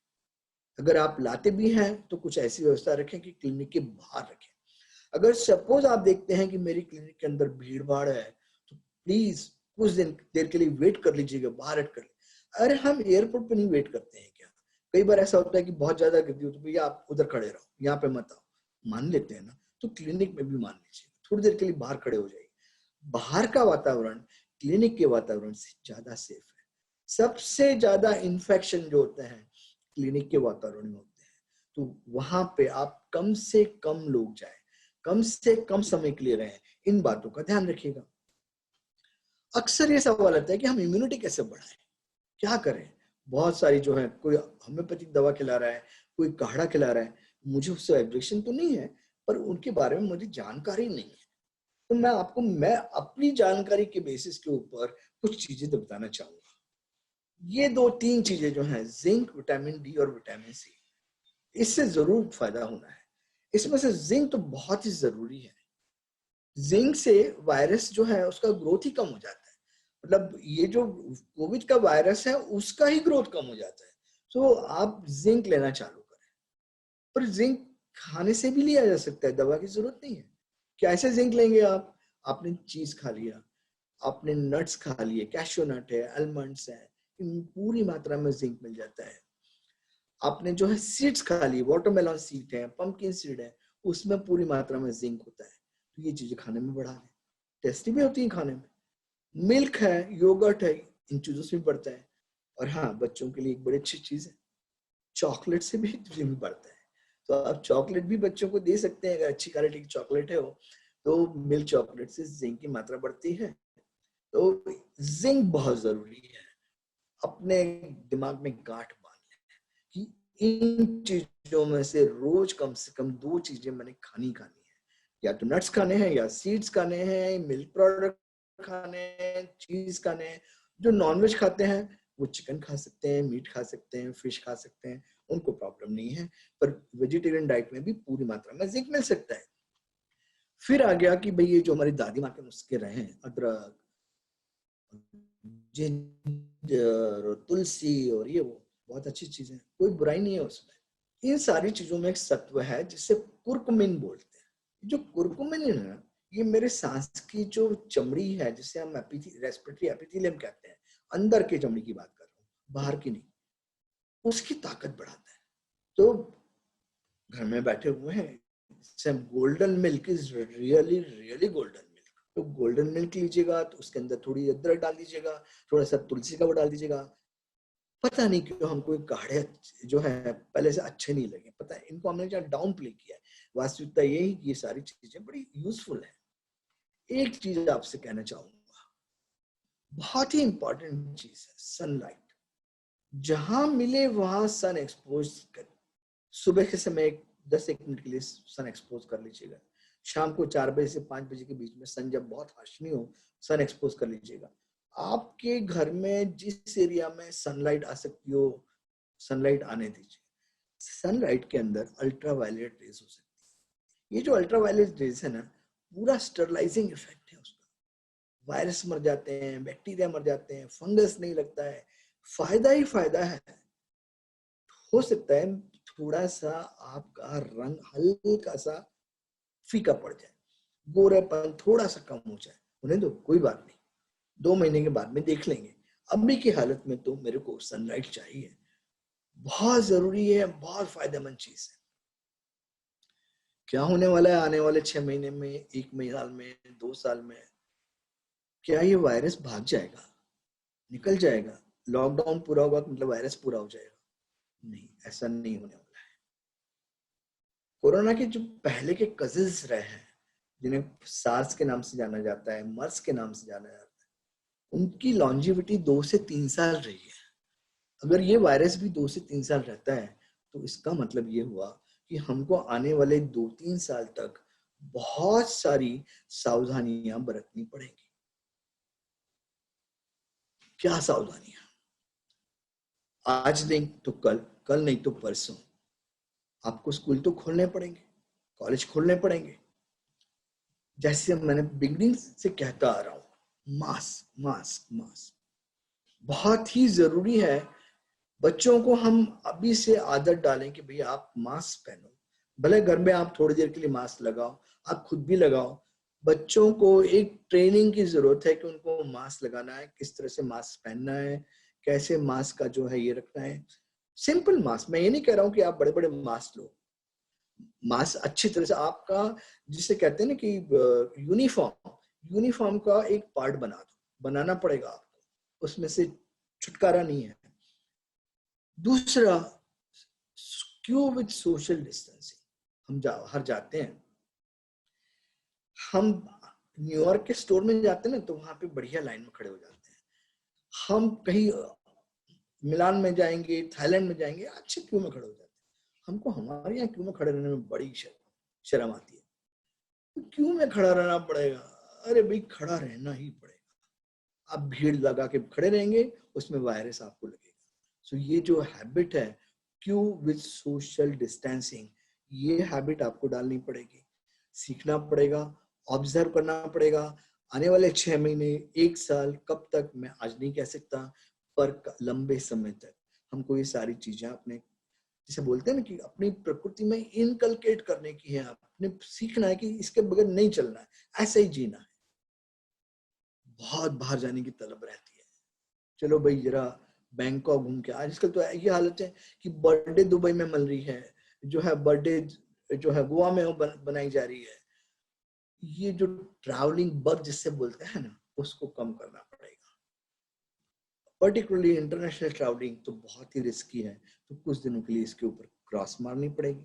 अगर आप लाते भी हैं तो कुछ ऐसी व्यवस्था रखें कि क्लिनिक के बाहर रखें। अगर सपोज आप देखते हैं कि मेरी क्लिनिक के अंदर भीड़ भाड़ है तो प्लीज कुछ देर के लिए वेट कर लीजिएगा, बाहर हट कर। अरे हम एयरपोर्ट पे नहीं वेट करते हैं क्या? कई बार ऐसा होता है कि बहुत ज्यादा गर्दी हो तो भैया आप उधर खड़े रहो, यहाँ पे मत आओ, मान लेते हैं ना, तो क्लिनिक में भी मान लीजिए, थोड़ी देर के लिए बाहर खड़े हो जाइए। बाहर का वातावरण क्लिनिक के वातावरण से ज्यादा सेफ है। सबसे ज्यादा इन्फेक्शन जो होते हैं क्लिनिक के वातावरण में होते हैं, तो वहां पे आप कम से कम लोग जाए, कम से कम समय के लिए रहें, इन बातों का ध्यान रखिएगा। अक्सर ये सवाल आता है कि हम इम्यूनिटी कैसे बढ़ाएं, क्या करें। बहुत सारी जो है, कोई होम्योपैथिक दवा खिला रहा है, कोई काढ़ा खिला रहा है, मुझे उससे ऑब्जेक्शन तो नहीं है, पर उनके बारे में मुझे जानकारी नहीं है। तो मैं अपनी जानकारी के बेसिस के ऊपर कुछ चीजें तो बताना चाहूंगा। ये 2-3 चीजें जो हैं, जिंक, विटामिन डी और विटामिन सी, इससे जरूर फायदा होना है। इसमें से जिंक तो बहुत ही जरूरी है। जिंक से वायरस जो है उसका ग्रोथ ही कम हो जाता है, मतलब ये जो कोविड का वायरस है उसका ही ग्रोथ कम हो जाता है। तो आप जिंक लेना चालू करें। पर जिंक खाने से भी लिया जा सकता है, दवा की जरूरत नहीं है। कैसे जिंक लेंगे आप? आपने चीज खा लिया, आपने नट्स खा लिए, कैश्यू नट है, आलमंड्स है, इन पूरी मात्रा में जिंक मिल जाता है। आपने जो है सीड्स खा ली, वाटरमेलन सीड है, पंपकिन सीड है, उसमें पूरी मात्रा में जिंक होता है। तो ये चीजें खाने में बढ़ा लें, टेस्टी भी होती है खाने में। मिल्क है, योगर्ट है, इन चीजों से भी बढ़ता है। और हाँ, बच्चों के लिए एक बड़ी अच्छी चीज है, चॉकलेट से भी जिंक बढ़ता है। तो आप चॉकलेट भी बच्चों को दे सकते हैं, अगर अच्छी क्वालिटी की चॉकलेट है वो, तो मिल्क चॉकलेट से जिंक की मात्रा बढ़ती है। तो जिंक बहुत जरूरी है। अपने दिमाग में गांठ बांध लें कि इन चीजों में से रोज कम से कम 2 चीजें मैंने खानी है। या तो नट्स खाने हैं, या सीड्स खाने हैं, मिल्क प्रोडक्ट खाने हैं, चीज खाने हैं। जो नॉनवेज खाते हैं वो चिकन खा सकते हैं, मीट खा सकते हैं, फिश खा सकते हैं, उनको प्रॉब्लम नहीं है। पर वेजिटेरियन डाइट में भी पूरी मात्रा में जिंक मिल सकता है। फिर आ गया कि भाई ये जो हमारी दादी माँ के नुस्खे रहे हैं, अदरक, जिंजर और तुलसी और ये वो, बहुत अच्छी चीजें, कोई बुराई नहीं है उसमें। इन सारी चीजों में एक सत्व है जिसे कुर्कुमिन बोलते हैं। जो कुर्कुमिन है ना, ये मेरे सांस की जो चमड़ी है, जिसे हम रेस्पिरेटरी एपिथेलियम कहते हैं, अंदर की चमड़ी की बात कर रहा हूँ, बाहर की नहीं, उसकी ताकत बढ़ाता है। तो घर में बैठे हुए हैं, golden milk is really really golden. तो गोल्डन मिल्क लीजिएगा, तो उसके अंदर थोड़ी अदरक डाल दीजिएगा, थोड़ा सा तुलसी का वो डाल दीजिएगा। पता नहीं क्यों हमको काढ़े जो है पहले से अच्छे नहीं लगे, पता है, इनको हमने जहाँ डाउन प्ले किया है। वास्तविकता यही कि ये सारी चीजें बड़ी यूजफुल है। एक चीज आपसे कहना चाहूंगा, बहुत ही इंपॉर्टेंट चीज है, सनलाइट। जहां मिले वहां सन एक्सपोज कर, सुबह के समय 10-1 मिनट के लिए सन एक्सपोज कर लीजिएगा। शाम को 4 बजे से 5 बजे के बीच में सन जब बहुत हाशनी हो, सन एक्सपोज कर लीजिएगा। आपके घर में जिस एरिया में सनलाइट आ सकती हो, सनलाइट आने दीजिए। सनलाइट के अंदर अल्ट्रावायलेट रेज हो सकती है। ये जो अल्ट्रावायलेट रेज है ना, पूरा स्टरलाइजिंग इफेक्ट है उसका। वायरस मर जाते हैं, बैक्टीरिया मर जाते हैं, फंगस नहीं लगता है, फायदा ही फायदा है। हो सकता है थोड़ा सा आपका रंग हल्का सा फीका पड़ जाए, गोरेपन थोड़ा सा कम हो जाए, उन्हें तो कोई बात नहीं, 2 महीने के बाद में देख लेंगे। अभी की हालत में तो मेरे को सनलाइट चाहिए, बहुत जरूरी है, बहुत फायदेमंद चीज है। क्या होने वाला है आने वाले 6 महीने में, 1 साल में, 2 साल में? क्या ये वायरस भाग जाएगा, निकल जाएगा, लॉकडाउन पूरा होगा मतलब वायरस पूरा हो जाएगा? नहीं, ऐसा नहीं होने वाला है। कोरोना के जो पहले के कजिन्स रहे हैं, जिन्हें सार्स के नाम से जाना जाता है, मर्स के नाम से जाना जाता है, उनकी लॉन्जिविटी 2 से 3 साल रही है। अगर ये वायरस भी 2 से 3 साल रहता है, तो इसका मतलब ये हुआ कि हमको आने वाले 2-3 साल तक बहुत सारी सावधानियां बरतनी पड़ेंगी। क्या सावधानियां? आज नहीं तो कल, कल नहीं तो परसों आपको स्कूल तो खोलने पड़ेंगे, कॉलेज खोलने पड़ेंगे। जैसे मैंने बिगनिंग से कहता आ रहा हूं, मास्क मास्क मास्क बहुत ही जरूरी है। बच्चों को हम अभी से आदत डालें कि भैया आप मास्क पहनो, भले घर में आप थोड़ी देर के लिए मास्क लगाओ, आप खुद भी लगाओ। बच्चों को एक ट्रेनिंग की जरूरत है कि उनको मास्क लगाना है, किस तरह से मास्क पहनना है, कैसे मास्क का जो है ये रखना है। सिंपल मास्क, मैं ये नहीं कह रहा हूं कि आप बड़े बड़े मास्क लो, मास्क अच्छी तरह से आपका, जिसे कहते हैं ना कि यूनिफॉर्म, यूनिफॉर्म का एक पार्ट बना दो, बनाना पड़ेगा आपको, उसमें से छुटकारा नहीं है। दूसरा, क्यों विद सोशल डिस्टेंसिंग, हम बाहर जाते हैं, हम न्यूयॉर्क के स्टोर में जाते हैं ना, तो वहां पे बढ़िया लाइन में खड़े हो जाते हैं। हम कहीं मिलान में जाएंगे, थाईलैंड में जाएंगे, अच्छे क्यू में खड़े हो जाते हैं। हमको हमारे यहाँ क्यू में खड़े रहने में बड़ी शर्म आती है। तो क्यू में खड़ा रहना पड़ेगा? अरे भाई, खड़ा रहना ही पड़ेगा। आप भीड़ लगा के खड़े रहेंगे, उसमें वायरस आपको लगेगा। सो ये जो हैबिट है क्यू विद सोशल डिस्टेंसिंग, ये हैबिट आपको डालनी पड़ेगी, सीखना पड़ेगा, ऑब्जर्व करना पड़ेगा। आने वाले 6 महीने, 1 साल, कब तक मैं आज नहीं कह सकता, पर लंबे समय तक हमको ये सारी चीजें अपने, जिसे बोलते हैं ना कि अपनी प्रकृति में इनकलकेट करने की है, अपने सीखना है कि इसके बगैर नहीं चलना है, ऐसे ही जीना है। बहुत बाहर जाने की तलब रहती है, चलो भाई जरा बैंकॉक घूम के। आजकल तो ये हालत है कि बर्थडे दुबई में मिल रही है, जो है बर्थडे जो है गोवा में बनाई जा रही है। ये जो ट्रैवलिंग बग जिससे बोलते हैं ना, उसको कम करना पड़ेगा। पर्टिकुलरली इंटरनेशनल ट्रैवलिंग तो बहुत ही रिस्की है, तो कुछ दिनों के लिए इसके ऊपर क्रॉस मारनी पड़ेगी।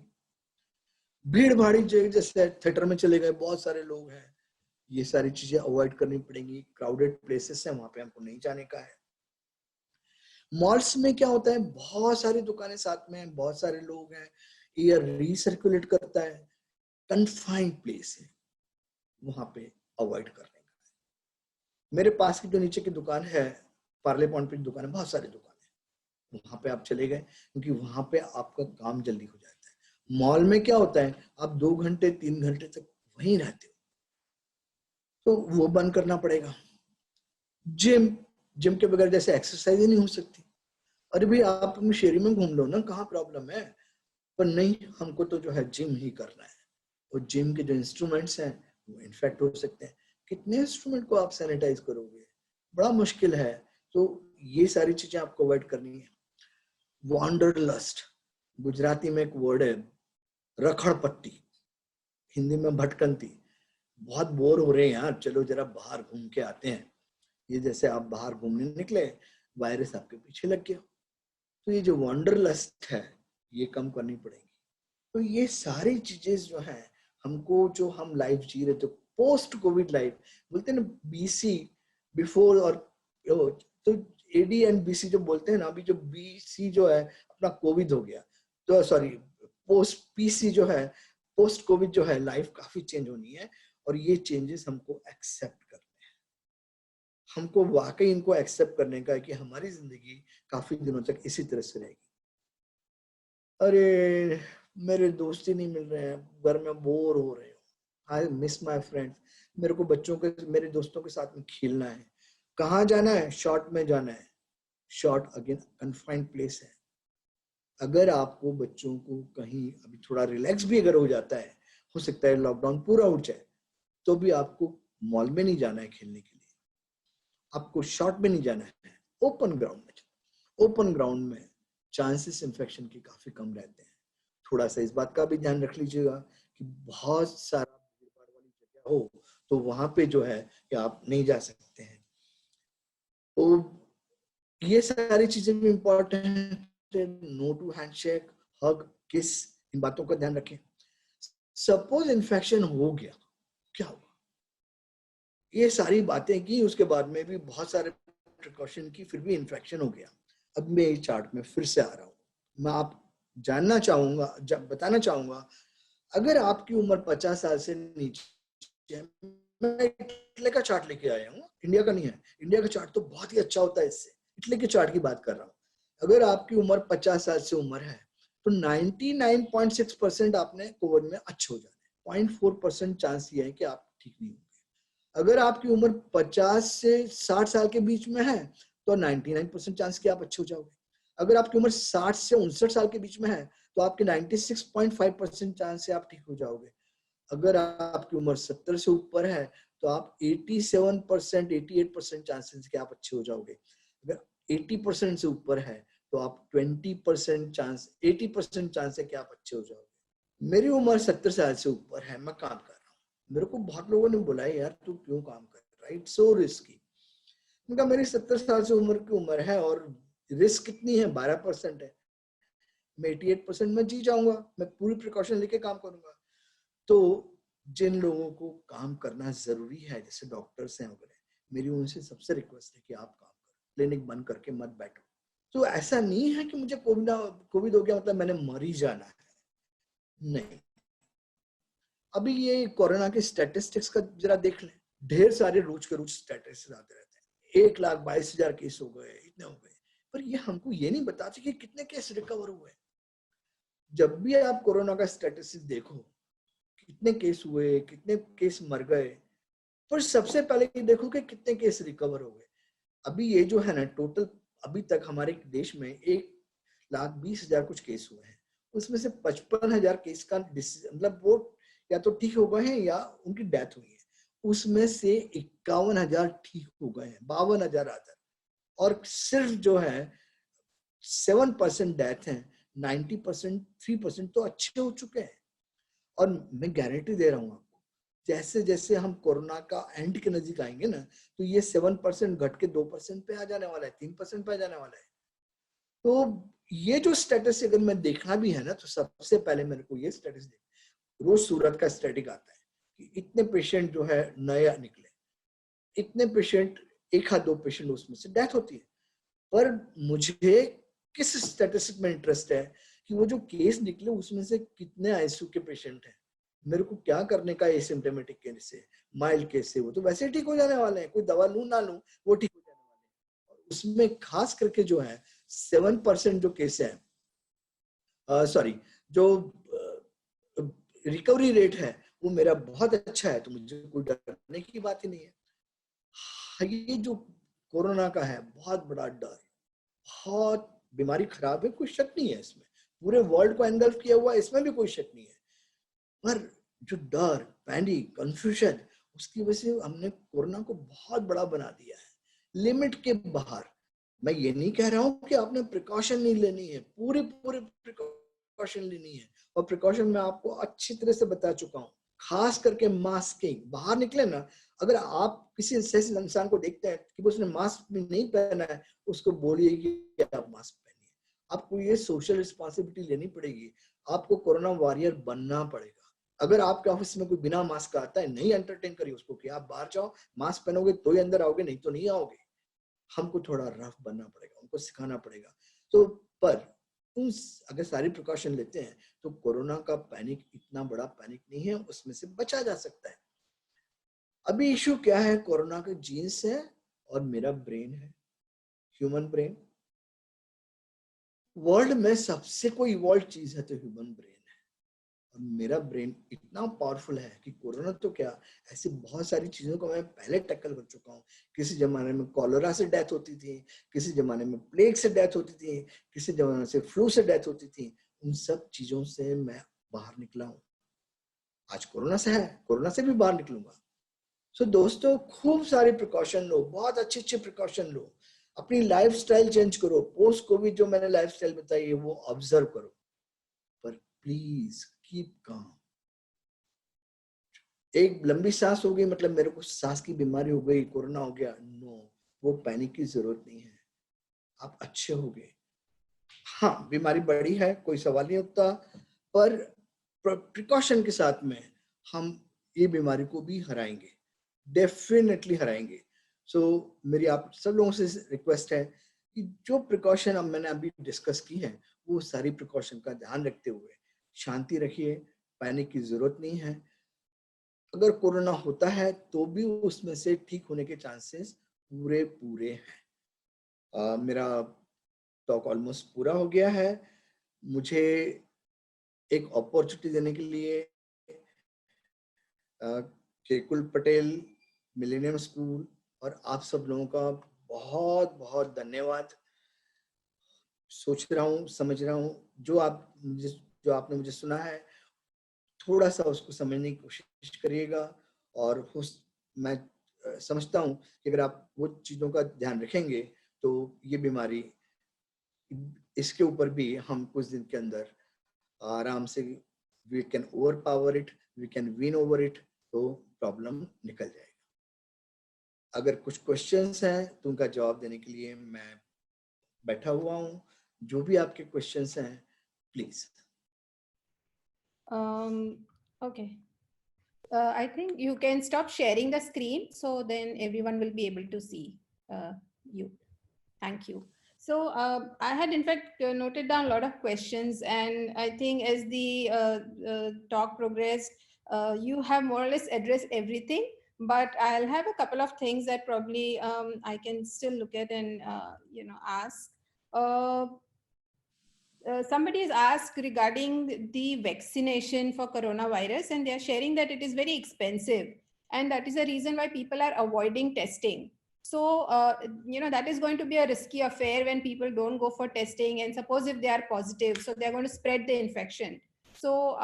भीड़ भाड़ी जगह जैसे थिएटर में चले गए, बहुत सारे लोग हैं, ये सारी चीजें अवॉइड करनी पड़ेगी। क्राउडेड प्लेसेस है, वहां पे हमको नहीं जाने का है। मॉल्स में क्या होता है, बहुत सारी दुकानें साथ में हैं, बहुत सारे लोग हैं, एयर रिसर्कुलेट करता है, कन्फाइंड प्लेस है, वहां पे अवॉइड करने का। मेरे पास की जो नीचे की दुकान है, पार्ले पॉइंट पे दुकान है, बहुत सारी दुकान है, वहां पे आप चले गए, क्योंकि वहां पे आपका काम जल्दी हो जाता है। मॉल में क्या होता है, आप 2 घंटे 3 घंटे तक वहीं रहते हो, तो वो बंद करना पड़ेगा। जिम, जिम के बगैर जैसे एक्सरसाइज ही नहीं हो सकती। अरे भाई, आप अपनी शहरी में घूम लो ना, कहाँ प्रॉब्लम है, पर नहीं, हमको तो जो है जिम ही करना है। और जिम के जो इंस्ट्रूमेंट्स हैं वो इन्फेक्ट हो सकते हैं। कितने इंस्ट्रूमेंट को आप सैनिटाइज करोगे, बड़ा मुश्किल है। तो ये सारी चीजें आपको अवॉइड करनी है। वॉन्डरलस्ट, गुजराती में एक वर्ड है, रखड़पट्टी, हिंदी में भटकंती। बहुत बोर हो रहे हैं यार, चलो जरा बाहर घूम के आते हैं। ये जैसे आप बाहर घूमने निकले, वायरस आपके पीछे लग गया। तो ये जो वॉन्डरलस्ट है, ये कम करनी पड़ेगी। तो ये सारी चीजें जो है हमको, जो हम लाइफ जी रहे थे, पोस्ट कोविड लाइफ बोलते हैं ना, बीसी, बिफोर और तो एडी एंड बीसी जो बोलते हैं ना, अभी जो बीसी जो है अपना कोविड हो गया, तो सॉरी, पोस्ट पीसी जो है, पोस्ट कोविड जो है, लाइफ काफी चेंज होनी है। और ये चेंजेस हमको एक्सेप्ट करने हैं, हमको वाकई इनको एक्सेप्ट करने का है कि हमारी जिंदगी काफी दिनों तक इसी तरह से रहेगी। अरे, मेरे दोस्त ही नहीं मिल रहे हैं, घर में बोर हो रहे हो, आई मिस माई फ्रेंड्स। मेरे को बच्चों के, मेरे दोस्तों के साथ में खेलना है। कहाँ जाना है, शॉर्ट में जाना है। शॉर्ट अगेन कन्फाइंड प्लेस है। अगर आपको बच्चों को कहीं अभी थोड़ा रिलैक्स भी अगर हो जाता है, हो सकता है लॉकडाउन पूरा उठ जाए, तो भी आपको मॉल में नहीं जाना है खेलने के लिए, आपको शॉर्ट में नहीं जाना है, ओपन ग्राउंड में। ओपन ग्राउंड में चांसेस इन्फेक्शन के काफी कम रहते हैं। थोड़ा सा इस बात का भी ध्यान रख लीजिएगा कि बहुत सारा भीड़ भाड़ वाली जगह हो, तो वहां पे जो है कि आप नहीं जा सकते हैं। तो ये सारी चीजें भी इंपॉर्टेंट है। नो टू हैंडशेक, हग, किस, इन बातों का ध्यान रखें। सपोज इन्फेक्शन हो गया, क्या होगा, ये सारी बातें की, उसके बाद में भी बहुत सारे प्रिकॉशन की, फिर भी इन्फेक्शन हो गया। अब मैं इस चार्ट में फिर से आ रहा हूँ, मैं आप जानना चाहूंगा, जब बताना चाहूंगा, अगर आपकी उम्र 50 साल से नीचे है, मैं इटली का चार्ट लेके आया हूँ, इंडिया का नहीं है। इंडिया का चार्ट तो बहुत ही अच्छा होता है, इससे इटली के चार्ट की बात कर रहा हूँ। अगर आपकी उम्र 50 साल से उम्र है, तो 99.6% आपने कोविड में अच्छे हो जाना है। 0.4% चांस ये है कि आप ठीक नहीं होंगे। अगर आपकी उम्र 50 से 60 साल के बीच में है, तो 99% चांस कि आप अच्छे हो जाओगे। अगर आपकी उम्र 60 से 59 साल के बीच में है, तो आपके 96.5% चांस से आप ठीक हो जाओगे। अगर आपकी उम्र 70 से ऊपर है, तो आप 87%, 88% चांसेस कि आप अच्छे हो जाओगे। अगर 80% से ऊपर है, तो आप 20% चांस, 80% चांस है कि आप अच्छे हो जाओगे। मेरी उम्र 70 साल से ऊपर है, मैं काम कर रहा हूँ। मेरे को बहुत लोगों ने बोला यार तू क्यों काम कर रहा है, इट्स सो रिस्की। उनका मेरी 70 साल से उम्र की उम्र है, और रिस्क कितनी है, 12% है। मैं 88% में जी जाऊंगा, मैं पूरी प्रिकॉशन लेके काम करूंगा। तो जिन लोगों को काम करना जरूरी है, जैसे डॉक्टर्स हैं वगैरह, मेरी उनसे सबसे रिक्वेस्ट है कि आप काम करो, क्लिनिक बंद करके मत बैठो। तो ऐसा नहीं है कि मुझे कोविड हो गया मतलब मैंने मर ही जाना है, नहीं। अभी ये कोरोना के स्टैटिस्टिक्स का जरा देख लें, ढेर सारे रोज के रोज स्टैटिस्टिक्स आते रहते हैं, 1,22,000 केस हो गए, इतने हो गए, पर ये हमको ये नहीं बताते कि कितने केस रिकवर हुए। जब भी आप कोरोना का स्टैटिस्टिक्स देखो, कितने केस हुए, कितने केस मर गए, पर सबसे पहले ये देखो कि कितने केस रिकवर हो गए। अभी ये जो है ना टोटल, अभी तक हमारे देश में 1,20,000 कुछ केस हुए हैं, उसमें से 55,000 केस का मतलब वो या तो ठीक हो गए हैं या उनकी डेथ हुई है। उसमें से 51,000 ठीक हो गए हैं, 52,000 आदर, और सिर्फ जो है 7% डेथ है, 90% 3% तो अच्छे हो चुके हैं। और मैं गारंटी दे रहा हूँ आपको, जैसे जैसे हम कोरोना का एंड के नजदीक आएंगे ना, तो ये 7% घट के 2% पे आ जाने वाला है, 3% पे आ जाने वाला है। तो ये जो स्टेटस अगर मैं देखना भी है ना, तो सबसे पहले मेरे को ये स्टेटस देख, रोज सूरत का स्टैटिक आता है कि इतने पेशेंट जो है नया निकले, इतने पेशेंट, एक हाथ दो पेशेंट उसमें से डेथ होती है। पर मुझे किस स्टैटिस्टिक में इंटरेस्ट है कि वो जो केस निकले उसमें से कितने आईसीयू के पेशेंट हैं। मेरे को क्या करने का एसिम्प्टोमेटिक केस से, माइल्ड केस से, वो तो वैसे ही ठीक हो जाने वाले हैं, कोई दवा लूं ना लूं वो ठीक हो जाने वाले हैं। और उसमें खास करके जो है 7% जो केस है, सॉरी, जो रिकवरी रेट है वो मेरा बहुत अच्छा है, तो मुझे कोई डरने की बात ही नहीं है। ये जो कोरोना का है बहुत बड़ा डर, बहुत बीमारी खराब है, कोई शक नहीं है इसमें, पूरे वर्ल्ड को एंगल्फ किया हुआ है, इसमें भी कोई शक नहीं है। पर जो डर, पैनिक, कंफ्यूजन, उसकी वजह से हमने कोरोना को बहुत बड़ा बना दिया है, लिमिट के बाहर। मैं ये नहीं कह रहा हूँ कि आपने प्रिकॉशन नहीं लेनी है, पूरे पूरे प्रिकॉशन लेनी है, और प्रिकॉशन मैं आपको अच्छी तरह से बता चुका हूँ। खास करके मास्किंग, बाहर निकले ना, अगर आप किसी ऐसे इंसान को देखते हैं कि उसने मास्क भी नहीं पहना है, उसको बोलिए कि आप मास्क पहनिए। आपको ये सोशल रिस्पॉन्सिबिलिटी लेनी पड़ेगी, आपको कोरोना वॉरियर बनना पड़ेगा। अगर आपके ऑफिस में कोई बिना मास्क का आता है, नहीं एंटरटेन करिए उसको कि आप बाहर जाओ, मास्क पहनोगे तो ही अंदर आओगे, नहीं तो नहीं आओगे। हमको थोड़ा रफ बनना पड़ेगा, उनको सिखाना पड़ेगा। तो पर तुम अगर सारी प्रिकॉशन लेते हैं तो कोरोना का पैनिक इतना बड़ा पैनिक नहीं है, उसमें से बचा जा सकता है। अभी इशू क्या है, कोरोना के जीन्स है और मेरा ब्रेन है, ह्यूमन ब्रेन। वर्ल्ड में सबसे कोई इवॉल्व चीज है तो ह्यूमन ब्रेन है, और मेरा ब्रेन इतना पावरफुल है कि कोरोना तो क्या, ऐसी बहुत सारी चीजों को मैं पहले टैकल कर चुका हूँ। किसी जमाने में कॉलेरा से डेथ होती थी, किसी जमाने में प्लेग से डेथ होती थी, किसी जमाने से फ्लू से डेथ होती थी, उन सब चीजों से मैं बाहर निकला हूँ। आज कोरोना से है, कोरोना से भी बाहर निकलूंगा। सो दोस्तों, खूब सारी प्रिकॉशन लो, बहुत अच्छे अच्छे प्रिकॉशन लो, अपनी लाइफ स्टाइल चेंज करो। पोस्ट कोविड जो मैंने लाइफ स्टाइल बताई है वो ऑब्जर्व करो, पर प्लीज कीप काम। एक लंबी सांस हो गई मतलब मेरे को सांस की बीमारी हो गई, कोरोना हो गया, नो, वो पैनिक की जरूरत नहीं है, आप अच्छे हो गए। हाँ, बीमारी बड़ी है, कोई सवाल नहीं उठता, पर प्रिकॉशन के साथ में हम ये बीमारी को भी हराएंगे, डेफिनेटली हराएंगे। सो मेरी आप सब लोगों से रिक्वेस्ट है कि जो प्रिकॉशन अब मैंने अभी डिस्कस की है, वो सारी प्रिकॉशन का ध्यान रखते हुए शांति रखिए, पैनिक की जरूरत नहीं है। अगर कोरोना होता है तो भी उसमें से ठीक होने के चांसेस पूरे पूरे हैं। मेरा टॉक ऑलमोस्ट पूरा हो गया है। मुझे एक अपॉर्चुनिटी देने के लिए केकुल पटेल, मिलेनियम स्कूल और आप सब लोगों का बहुत बहुत धन्यवाद। सोच रहा हूँ, समझ रहा हूँ, जो आपने मुझे सुना है, थोड़ा सा उसको समझने की कोशिश करिएगा। और मैं समझता हूँ कि अगर आप वो चीज़ों का ध्यान रखेंगे तो ये बीमारी, इसके ऊपर भी हम कुछ दिन के अंदर आराम से we can overpower it, we can win over it, तो प्रॉब्लम निकल जाएगा। अगर कुछ क्वेश्चंस हैं तो उनका जवाब देने के लिए मैं बैठा हुआ हूँ। जो भी आपके क्वेश्चंस हैं please. Okay. I think you can stop sharing the screen so then everyone will be able to see you. Thank you. So I had in fact noted down a lot of questions, and I think as the talk progressed, you have more or less addressed everything. But I'll have a couple of things that probably I can still look at and ask. Uh, Somebody has asked regarding the vaccination for coronavirus, and they are sharing that it is very expensive, and that is the reason why people are avoiding testing. So, that is going to be a risky affair when people don't go for testing, and suppose if they are positive, so they are going to spread the infection. So,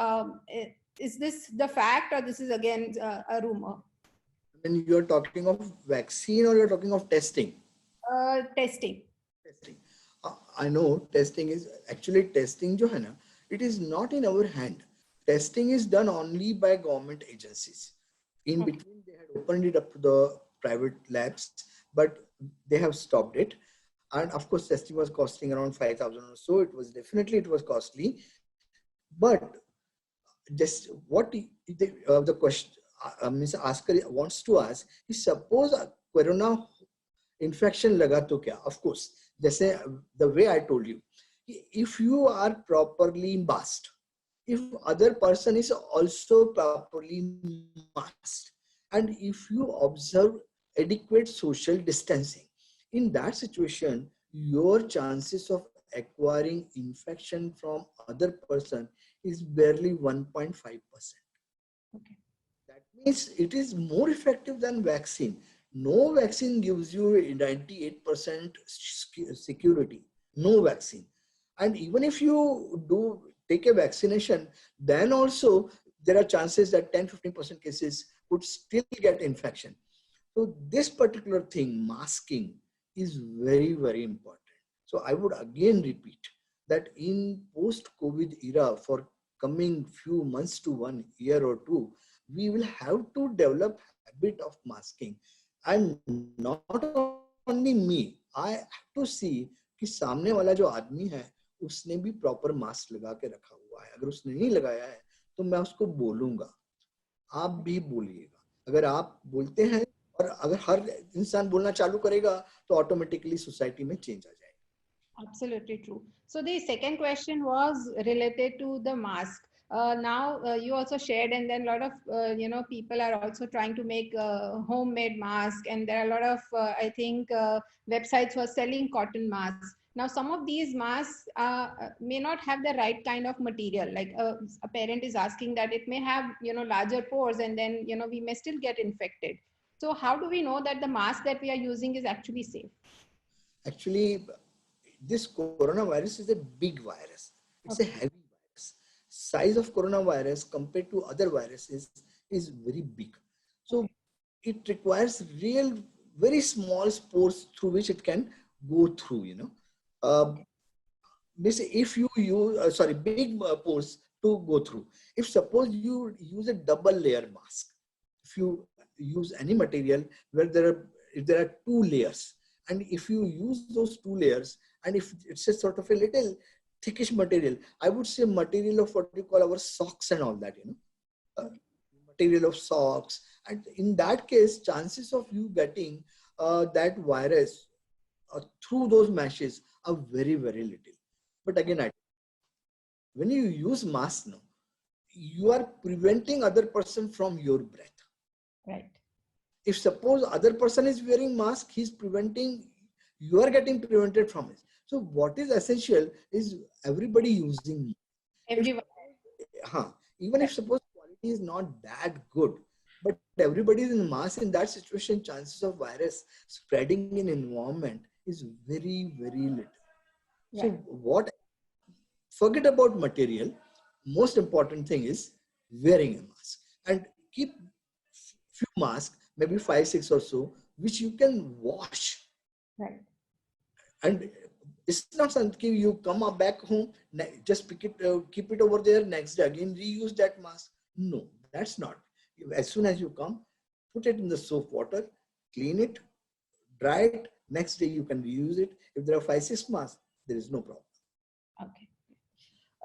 is this the fact, or this is again a rumor? When you're talking of vaccine or you're talking of testing? Testing. Testing. I know testing is actually testing जो है ना, it is not in our hand. Testing is done only by government agencies. In Okay. between, they had opened it up to the private labs, but they have stopped it. And of course, testing was costing around 5,000 or so. It was costly. But just what the question Mr. Asker wants to ask is, suppose corona infection लगा तो क्या? Of course, जैसे the way I told you, if you are properly masked, if other person is also properly masked, and if you observe adequate social distancing, in that situation, your chances of acquiring infection from other person is barely 1.5%. Okay. That means it is more effective than vaccine. No vaccine gives you 98% security. No vaccine. And even if you do take a vaccination, then also there are chances that 10-15% cases would still get infection. So this particular thing, masking, is very, very important. So I would again repeat that in post-COVID era, for coming few months to 1 year or two, we will have to develop habit of masking. And not only me, I have to see कि सामने वाला जो आदमी है उसने भी proper mask लगा के रखा हुआ है. अगर उसने नहीं लगाया है तो मैं उसको बोलूंगा, आप भी बोलिएगा. अगर आप बोलते हैं और अगर हर इंसान बोलना चालू करेगा तो ऑटोमेटिकली सोसाइटी में चेंज आ जाएगा. Absolutely true. So the second question was related to the mask. Now you also shared, and then a lot of people are also trying to make homemade mask, and there are a lot of I think websites for selling cotton masks. Now some of these masks may not have the right kind of material. Like a parent is asking that it may have larger pores, and then we may still get infected. So how do we know that the mask that we are using is actually safe? Actually, this coronavirus is a big virus. It's a Okay. heavy virus. Size of coronavirus compared to other viruses is very big. So it requires real, very small spores through which it can go through. If you use, big pores to go through. If suppose you use a double layer mask, if you use any material where if there are two layers, and if you use those two layers, and if it's a sort of a little thickish material, I would say material of what we call our socks and all that, material of socks. And in that case, chances of you getting that virus through those meshes are very, very little. But again, when you use mask now, you are preventing other person from your breath. Right. If suppose other person is wearing mask, he's preventing, you are getting prevented from it. So what is essential is everybody using. Everyone. Even if suppose quality is not that good, but everybody is in mask, in that situation, chances of virus spreading in environment is very, very little. Right. So forget about material. Most important thing is wearing a mask, and keep few masks, maybe 5, 6 or so, which you can wash. Right. And it's not something you come up back home, just pick it, keep it over there, next day again reuse that mask. No, that's not. As soon as you come, put it in the soap water, clean it, dry it. Next day you can reuse it. If there are 5, 6 masks, there is no problem. Okay.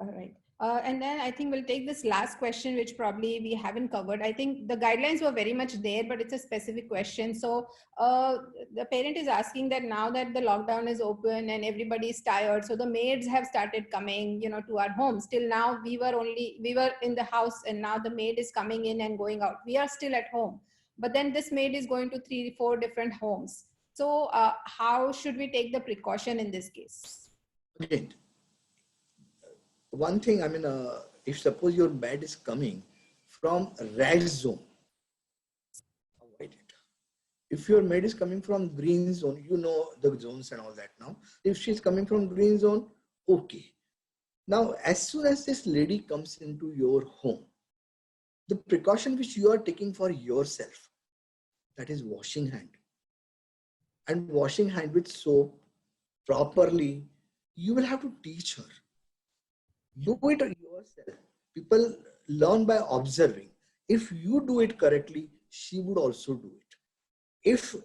All right. And then I think we'll take this last question, which probably we haven't covered. I think the guidelines were very much there, but it's a specific question. So the parent is asking that now that the lockdown is open and everybody is tired, so the maids have started coming, to our homes. Till now, we were in the house, and now the maid is coming in and going out. We are still at home, but then this maid is going to 3, 4 different homes. So how should we take the precaution in this case? Again, one thing, if suppose your bed is coming from red zone, avoid it. If your maid is coming from green zone, you know the zones and all that now. If she's coming from green zone, okay. Now, as soon as this lady comes into your home, the precaution which you are taking for yourself, that is washing hand. And washing hand with soap properly, you will have to teach her. Do it yourself. People learn by observing. If you do it correctly, she would also do it. If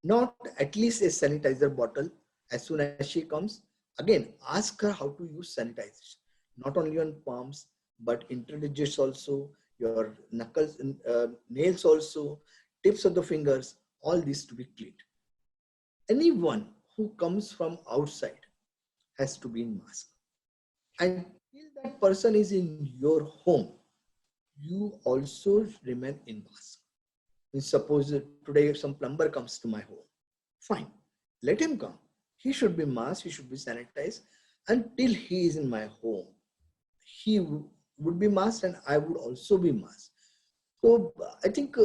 not, at least a sanitizer bottle as soon as she comes. Again, ask her how to use sanitizers, not only on palms, but interdigits also, your knuckles, nails also, tips of the fingers, all these to be cleaned. Anyone who comes from outside has to be in mask. Until that person is in your home, you also remain in mask. Suppose today if some plumber comes to my home, fine, let him come. He should be masked, he should be sanitized. Until he is in my home, he would be masked and I would also be masked. So I think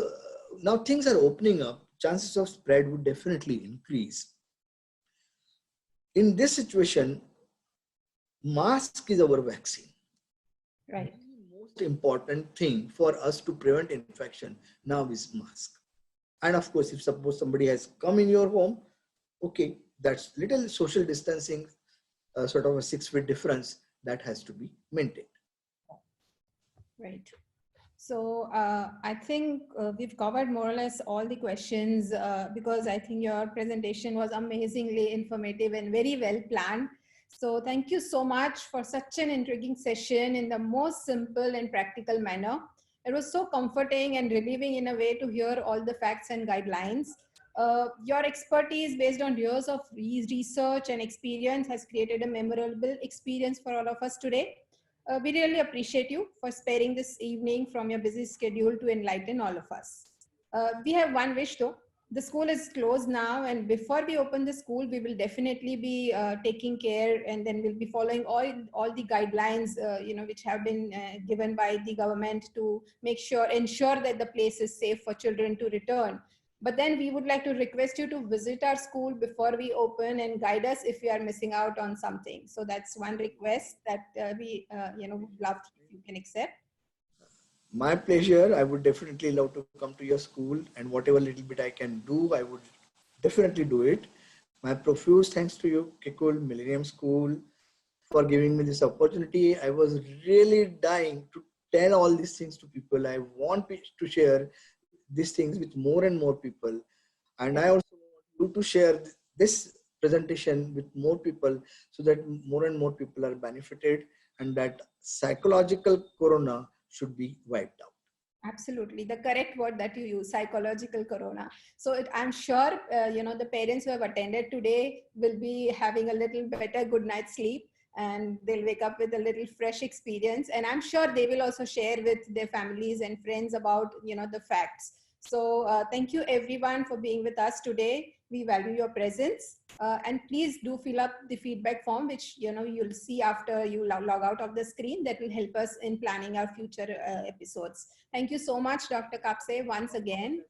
now things are opening up, chances of spread would definitely increase. In this situation, mask is our vaccine. Right. The most important thing for us to prevent infection now is mask. And of course, if suppose somebody has come in your home, okay, that's little social distancing, sort of a 6 feet difference that has to be maintained. Right. So I think we've covered more or less all the questions because I think your presentation was amazingly informative and very well planned. So thank you so much for such an intriguing session in the most simple and practical manner. It was so comforting and relieving in a way to hear all the facts and guidelines. Your expertise based on years of research and experience has created a memorable experience for all of us today. We really appreciate you for sparing this evening from your busy schedule to enlighten all of us. We have one wish though. The school is closed now, and before we open the school, we will definitely be taking care, and then we'll be following all the guidelines, which have been given by the government to ensure that the place is safe for children to return. But then we would like to request you to visit our school before we open and guide us if we are missing out on something. So that's one request that we would love if you can accept. My pleasure. I would definitely love to come to your school, and whatever little bit I can do, I would definitely do it. My profuse thanks to you, Kekul Millennium School, for giving me this opportunity. I was really dying to tell all these things to people. I want to share these things with more and more people. And I also want you to share this presentation with more people so that more and more people are benefited, and that psychological corona should be wiped out. Absolutely, the correct word that you use, psychological corona. So I'm sure the parents who have attended today will be having a little better good night's sleep, and they'll wake up with a little fresh experience. And I'm sure they will also share with their families and friends about the facts. So thank you everyone for being with us today. We value your presence, and please do fill up the feedback form, which you'll see after you log out of the screen. That will help us in planning our future episodes. Thank you so much, Dr. Kapse, once again.